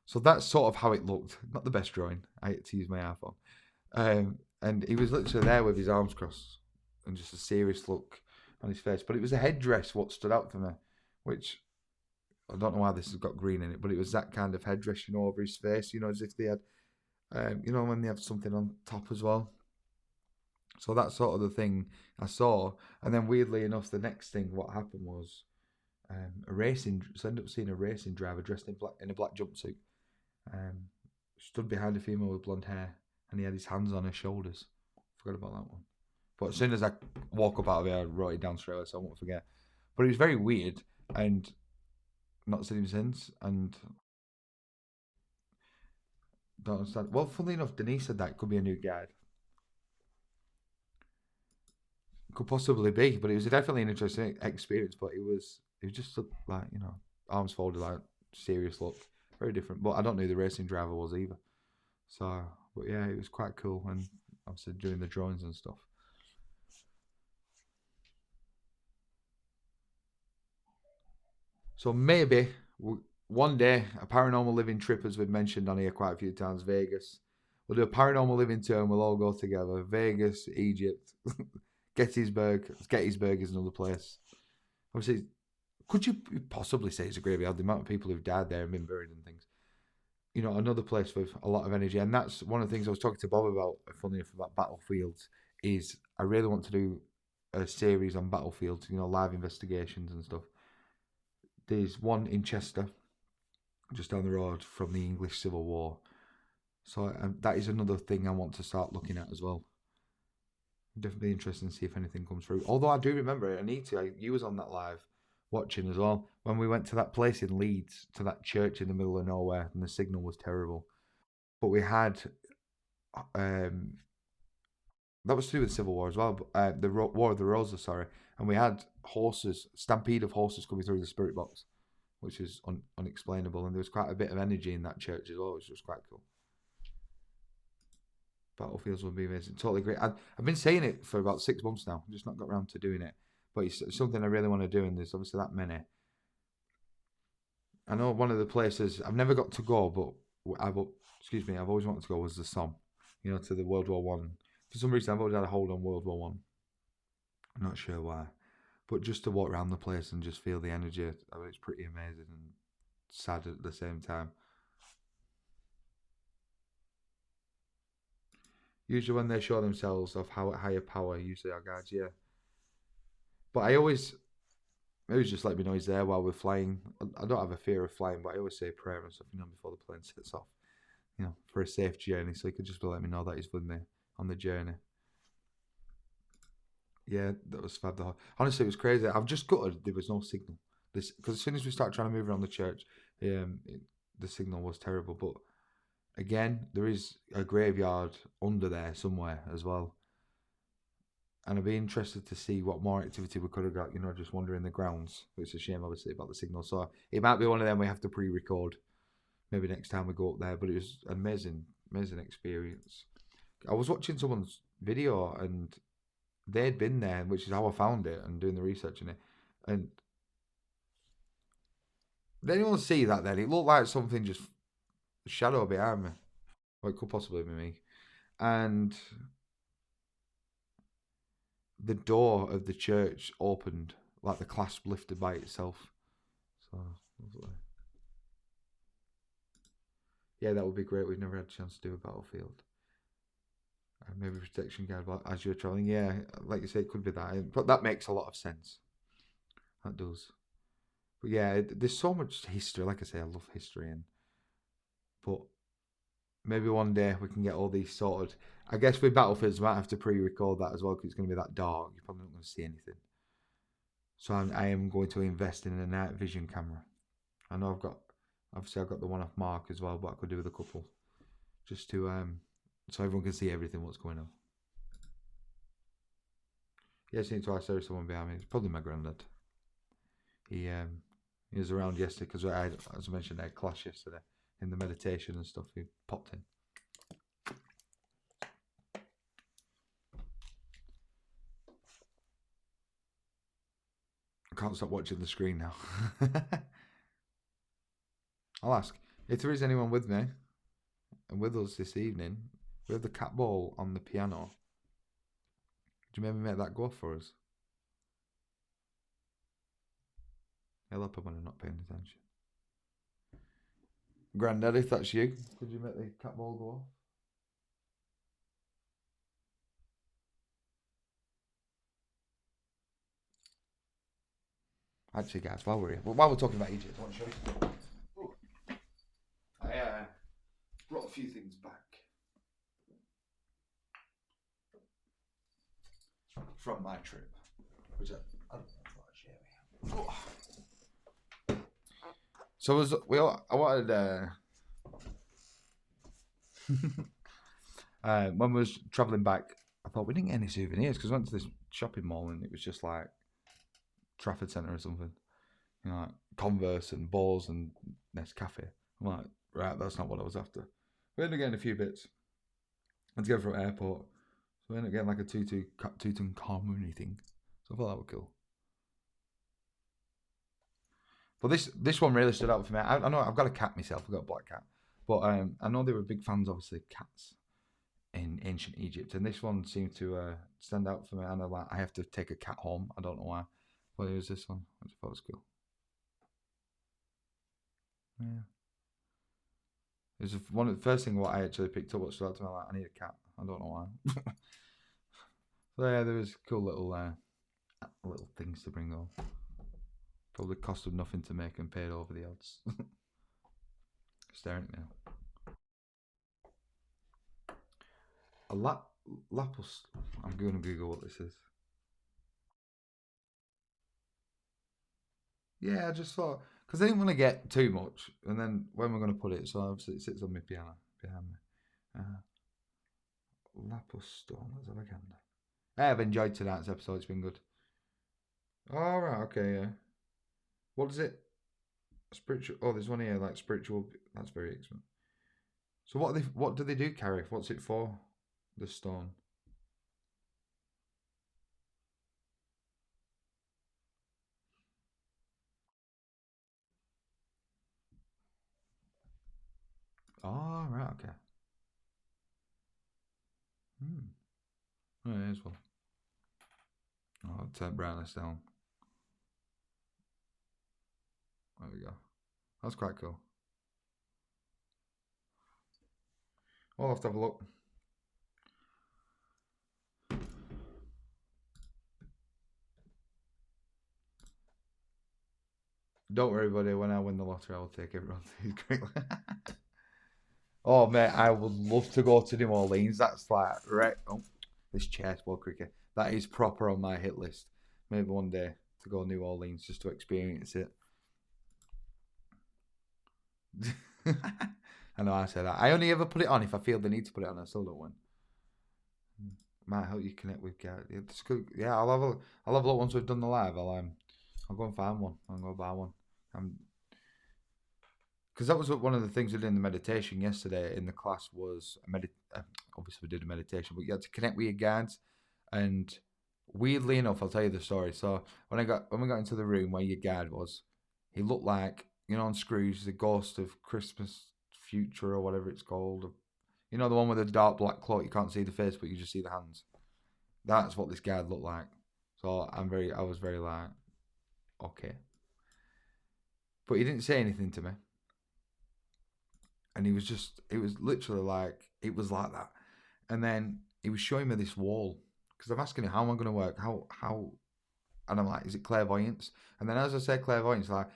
So that's sort of how it looked. Not the best drawing. I had to use my iPhone. And he was literally there with his arms crossed and just a serious look on his face. But it was a headdress what stood out for me, which I don't know why this has got green in it, but it was that kind of headdress, over his face, as if they had, when they have something on top as well. So that's sort of the thing I saw. And then weirdly enough, the next thing, what happened was so I ended up seeing a racing driver dressed in a black jumpsuit. Stood behind a female with blonde hair, and he had his hands on her shoulders. Forgot about that one. But as soon as I walk up out of here, I wrote it down straight away so I won't forget. But it was very weird, and not seen him since, and don't understand. Well, funnily enough, Denise said that it could be a new guide. Could possibly be, but it was definitely an interesting experience. But it was just like arms folded, like serious look, very different. But I don't know who the racing driver was either. So, but yeah, it was quite cool, and obviously doing the drawings and stuff. So maybe one day a paranormal living trip, as we've mentioned on here quite a few times, Vegas. We'll do a paranormal living tour, and we'll all go together. Vegas, Egypt, Gettysburg is another place. Obviously, could you possibly say it's a graveyard? The amount of people who've died there and been buried and things. Another place with a lot of energy, and that's one of the things I was talking to Bob about. Funny enough, about battlefields, is I really want to do a series on battlefields. Live investigations and stuff. There's one in Chester, just down the road from the English Civil War. So that is another thing I want to start looking at as well. Definitely interested to see if anything comes through. Although I do remember it, I need to. You was on that live watching as well when we went to that place in Leeds, to that church in the middle of nowhere, and the signal was terrible. But we had um, that was to do with the Civil War as well. But the War of the Roses, sorry, and we had horses, stampede of horses coming through the spirit box, which is unexplainable. And there was quite a bit of energy in that church as well, which was quite cool. Battlefields would be amazing. Totally great. I've been saying it for about 6 months now. I've just not got around to doing it. But it's something I really want to do, and there's obviously that many. I know one of the places I've never got to go, but I've always wanted to go was the Somme. To the World War One. For some reason, I've always had a hold on World War One. I'm not sure why, but just to walk around the place and just feel the energy, it's pretty amazing and sad at the same time. Usually, when they show themselves of how higher power, usually our guides, yeah. But maybe just let me know he's there while we're flying. I don't have a fear of flying, but I always say a prayer and stuff, before the plane sets off, for a safe journey. So he could just let me know that he's with me on the journey. Yeah, that was fab. Honestly, it was crazy. I've just gutted there was no signal. Because as soon as we started trying to move around the church, the signal was terrible. But again, there is a graveyard under there somewhere as well. And I'd be interested to see what more activity we could have got, just wandering the grounds. But it's a shame, obviously, about the signal. So it might be one of them we have to pre-record. Maybe next time we go up there. But it was an amazing experience. I was watching someone's video and they'd been there, which is how I found it and doing the research in it. And did anyone see that then? It looked like something just shadow behind me. Well, it could possibly be me. And the door of the church opened, like the clasp lifted by itself. So, lovely. Yeah, that would be great. We've never had a chance to do a battlefield. Maybe protection guard as you're traveling. Yeah, like you say, it could be that. But that makes a lot of sense. That does. But yeah, there's so much history. Like I say, I love history, but maybe one day we can get all these sorted. I guess with Battlefields, we might have to pre-record that as well because it's going to be that dark. You're probably not going to see anything. So I am going to invest in a night vision camera. I know I've got the one off Mark as well, but I could do with a couple, just to so everyone can see everything what's going on. Yeah, I've seen it twice. There's someone behind me. It's probably my granddad. he was around yesterday because as I mentioned, I had class yesterday in the meditation and stuff. He popped in. I can't stop watching the screen now. I'll ask if there is anyone with me and with us this evening. We have the cat ball on the piano. Do you maybe make that go off for us? He'll happen when I'm not paying attention. Granddad, if that's you, could you make the cat ball go off? Actually, guys, while we're talking about Egypt, I want to show you. I brought a few things back from my trip, which I don't know if I share. So I wanted when we was travelling back, I thought we didn't get any souvenirs because we went to this shopping mall and it was just like Trafford Centre or something, you know, like Converse and balls and Nescafe. I'm like, right, that's not what I was after. We ended up getting a few bits. Had to go from airport, so we ended up getting like a Tutankhamun thing. So I thought that was cool. But this one really stood out for me. I know I've got a cat myself. I've got a black cat, but I know they were big fans, obviously, of cats in ancient Egypt, and this one seemed to stand out for me. And I have to take a cat home. I don't know why, but it was this one. I just thought it was cool. Yeah. It was one of the first thing what I actually picked up. What stood out to me, like, I need a cat. I don't know why. So yeah, there was cool little things to bring home. Probably costed nothing to make and paid over the odds. Staring at me now. A lapus. I'm going to Google what this is. Yeah, I just thought because I didn't want to get too much, and then when we're going to put it, so obviously it sits on my piano behind me. Lapus stone. Let's have a gander. I have enjoyed tonight's episode. It's been good. All right. Okay. Yeah. What is it? Spiritual. Oh, there's one here like spiritual. That's very excellent. So what do they do, carry? What's it for? The stone. Oh, right. Okay. Hmm. Oh, here's one. Oh, I'll turn brightness down. There we go. That's quite cool. I'll have to have a look. Don't worry, buddy. When I win the lottery, I will take everyone to his great. Oh, mate, I would love to go to New Orleans. That's like, right. Oh, this chessboard cricket. That is proper on my hit list. Maybe one day to go to New Orleans just to experience it. I know I say that. I only ever put it on if I feel the need to put it on. I still don't win. Might help you connect with Garrett. Yeah, it's good. Yeah, I'll have a look once we've done the live. I'll go and find one. I'll go buy one. Because that was one of the things we did in the meditation yesterday in the class was obviously we did a meditation, but you had to connect with your guides. And weirdly enough, I'll tell you the story. So when we got into the room where your guide was, he looked like, you know, on Scrooge, the ghost of Christmas Future or whatever it's called. You know, the one with the dark black cloak. You can't see the face, but you just see the hands. That's what this guide looked like. So I was very like, okay. But he didn't say anything to me. And it was literally like, it was like that. And then he was showing me this wall. Because I'm asking him, how am I going to work? How? And I'm like, is it clairvoyance? And then as I said clairvoyance, like,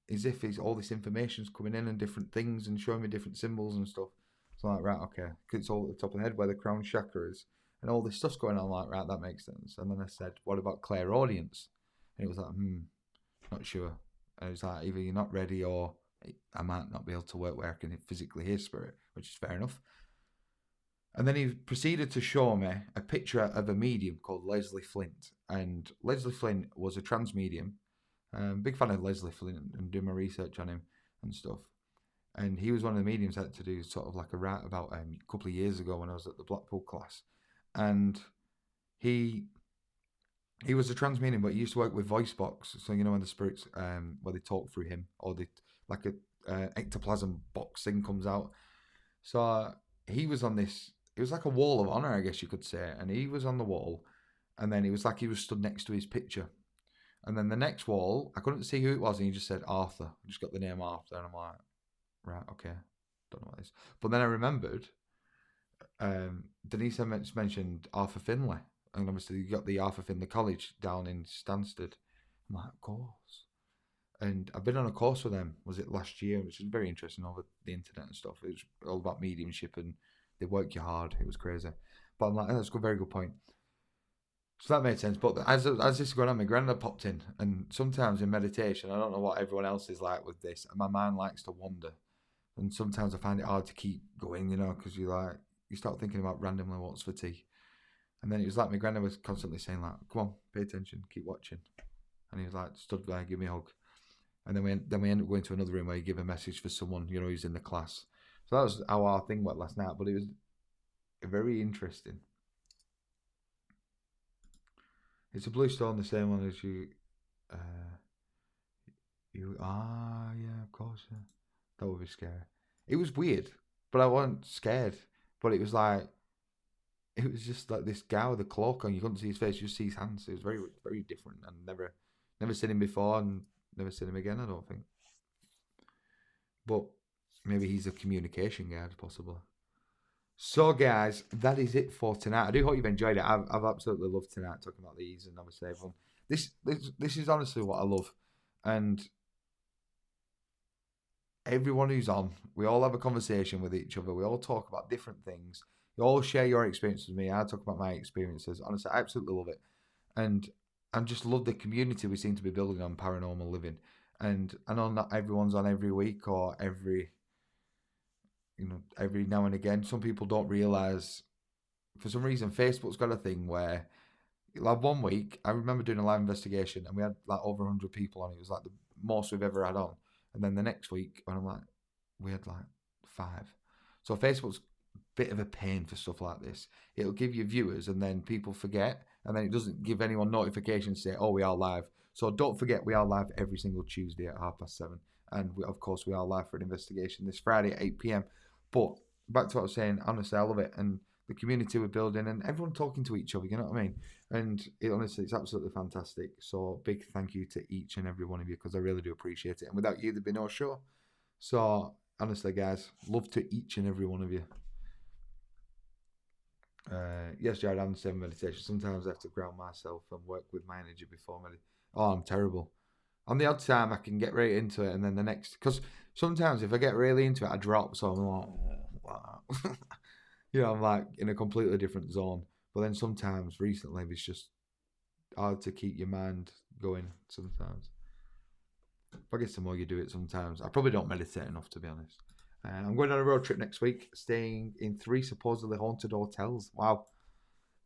as if it's all this information's coming in and different things and showing me different symbols and stuff. So I'm like, right, okay. Because it's all at the top of the head where the crown chakra is. And all this stuff's going on. I'm like, right, that makes sense. And then I said, what about clairaudience? And it was like, not sure. And it was like, either you're not ready or I might not be able to work where I can physically hear spirit, which is fair enough. And then he proceeded to show me a picture of a medium called Leslie Flint. And Leslie Flint was a trans medium. Big fan of Leslie Flint and doing my research on him and stuff. And he was one of the mediums I had to do sort of like a write about a couple of years ago when I was at the Blackpool class. And he was a trans medium, but he used to work with voice box. So when the spirits, where they talk through him, or they like a ectoplasm box thing comes out. So he was on this. It was like a wall of honor, I guess you could say. And he was on the wall, and then it was like he was stood next to his picture. And then the next wall, I couldn't see who it was, and he just said Arthur. I just got the name Arthur, and I'm like, right, okay, don't know what it is. But then I remembered, Denise mentioned Arthur Finlay, and obviously you got the Arthur Finlay College down in Stansted. I'm like, of course. And I've been on a course with them, was it last year, which was very interesting over the internet and stuff. It was all about mediumship, and they work you hard. It was crazy. But I'm like, that's a very good point. So that made sense. But as this is going on, my granddad popped in. And sometimes in meditation, I don't know what everyone else is like with this, my mind likes to wander. And sometimes I find it hard to keep going, because you start thinking about randomly what's for tea. And then it was like my granddad was constantly saying, like, come on, pay attention, keep watching. And he was like, stood there, give me a hug. And then we ended up going to another room where you give a message for someone, who's in the class. So that was how our thing went last night. But it was very interesting. It's a blue stone, the same one as you. Yeah, of course, yeah. That would be scary. It was weird, but I wasn't scared. But it was just like this guy with a cloak on. You couldn't see his face, you just see his hands. It was very, very different, and never seen him before, and never seen him again. I don't think. But maybe he's a communication guide, possibly. So, guys, that is it for tonight. I do hope you've enjoyed it. I've absolutely loved tonight talking about these, and obviously everyone. This is honestly what I love, and everyone who's on, we all have a conversation with each other. We all talk about different things. You all share your experiences with me. I talk about my experiences. Honestly, I absolutely love it, and I just love the community we seem to be building on paranormal living. And I know not everyone's on every week or every now and again. Some people don't realise, for some reason, Facebook's got a thing where, like, one week, I remember doing a live investigation and we had like over 100 people on it. It was like the most we've ever had on. And then the next week, when I'm like, we had like 5. So Facebook's a bit of a pain for stuff like this. It'll give you viewers and then people forget. And then it doesn't give anyone notifications to say, oh, we are live. So don't forget, we are live every single Tuesday at 7:30. And of course, we are live for an investigation this Friday at 8 p.m. But back to what I was saying, honestly, I love it. And the community we're building and everyone talking to each other, you know what I mean? And honestly, it's absolutely fantastic. So big thank you to each and every one of you, because I really do appreciate it. And without you, there'd be no show. So honestly, guys, love to each and every one of you. Yes, Jared, I understand meditation. Sometimes I have to ground myself and work with my energy before meditation. Oh, I'm terrible. On the odd time, I can get right into it, and then the next, because sometimes if I get really into it, I drop. So I'm like, wow. I'm like in a completely different zone. But then sometimes, recently, it's just hard to keep your mind going sometimes. I guess the more you do it sometimes. I probably don't meditate enough, to be honest. I'm going on a road trip next week, staying in 3 supposedly haunted hotels. Wow.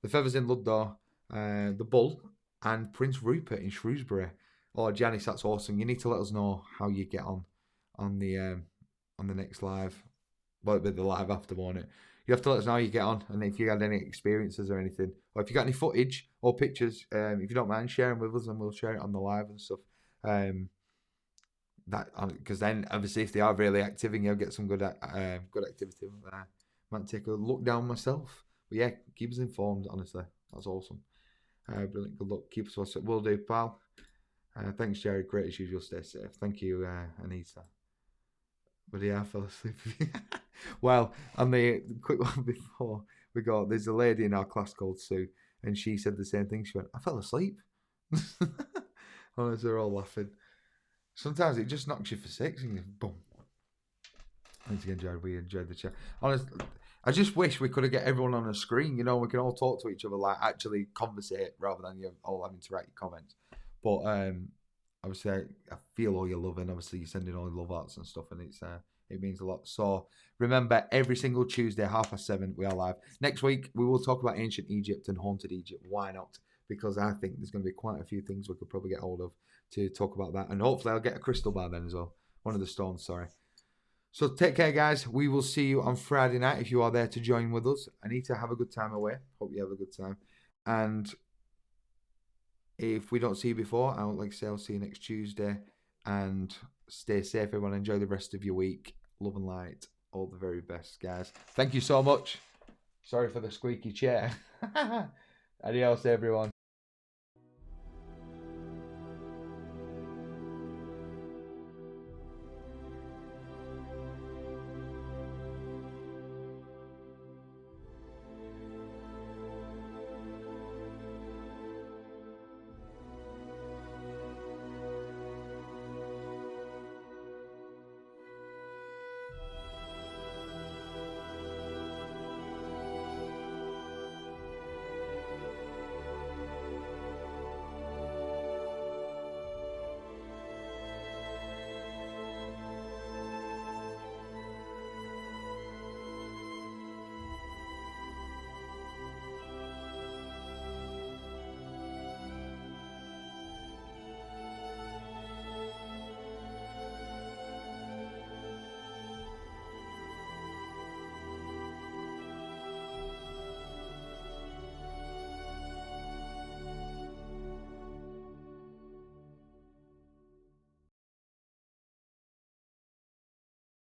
The Feathers in Ludlow, the Bull, and Prince Rupert in Shrewsbury. Oh, Janice, that's awesome. You need to let us know how you get on the next live. Well, it'll be the live after, won't it? You have to let us know how you get on, and if you had any experiences or anything, or if you got any footage or pictures, if you don't mind sharing with us, and we'll share it on the live and stuff. That, because then obviously if they are really active, and you'll get some good activity there. Might take a look down myself. But yeah, keep us informed. Honestly, that's awesome. Brilliant. Good luck. Keep us watching. Will do, pal. Thanks, Jared. Great as usual. Stay safe. Thank you, Anita. But yeah, I fell asleep. Well, on the quick one before we go, there's a lady in our class called Sue, and she said the same thing. She went, I fell asleep. Honestly, we're all laughing. Sometimes it just knocks you for 6 and you boom. Thanks again, Jared. We enjoyed the chat. Honestly, I just wish we could have get everyone on a screen. We can all talk to each other, like actually conversate, rather than you all having to write your comments. But obviously, I feel all your love, and obviously you're sending all your love arts and stuff, and it means a lot. So remember, every single Tuesday, 7:30, we are live. Next week, we will talk about ancient Egypt and haunted Egypt. Why not? because I think there's going to be quite a few things we could probably get hold of to talk about that. And hopefully I'll get a crystal by then as well. One of the stones, sorry. So take care, guys. We will see you on Friday night if you are there to join with us. Anita, have a good time away. Hope you have a good time. And if we don't see you before, I would like to say I'll see you next Tuesday. And stay safe, everyone. Enjoy the rest of your week. Love and light. All the very best, guys. Thank you so much. Sorry for the squeaky chair. Adios, everyone.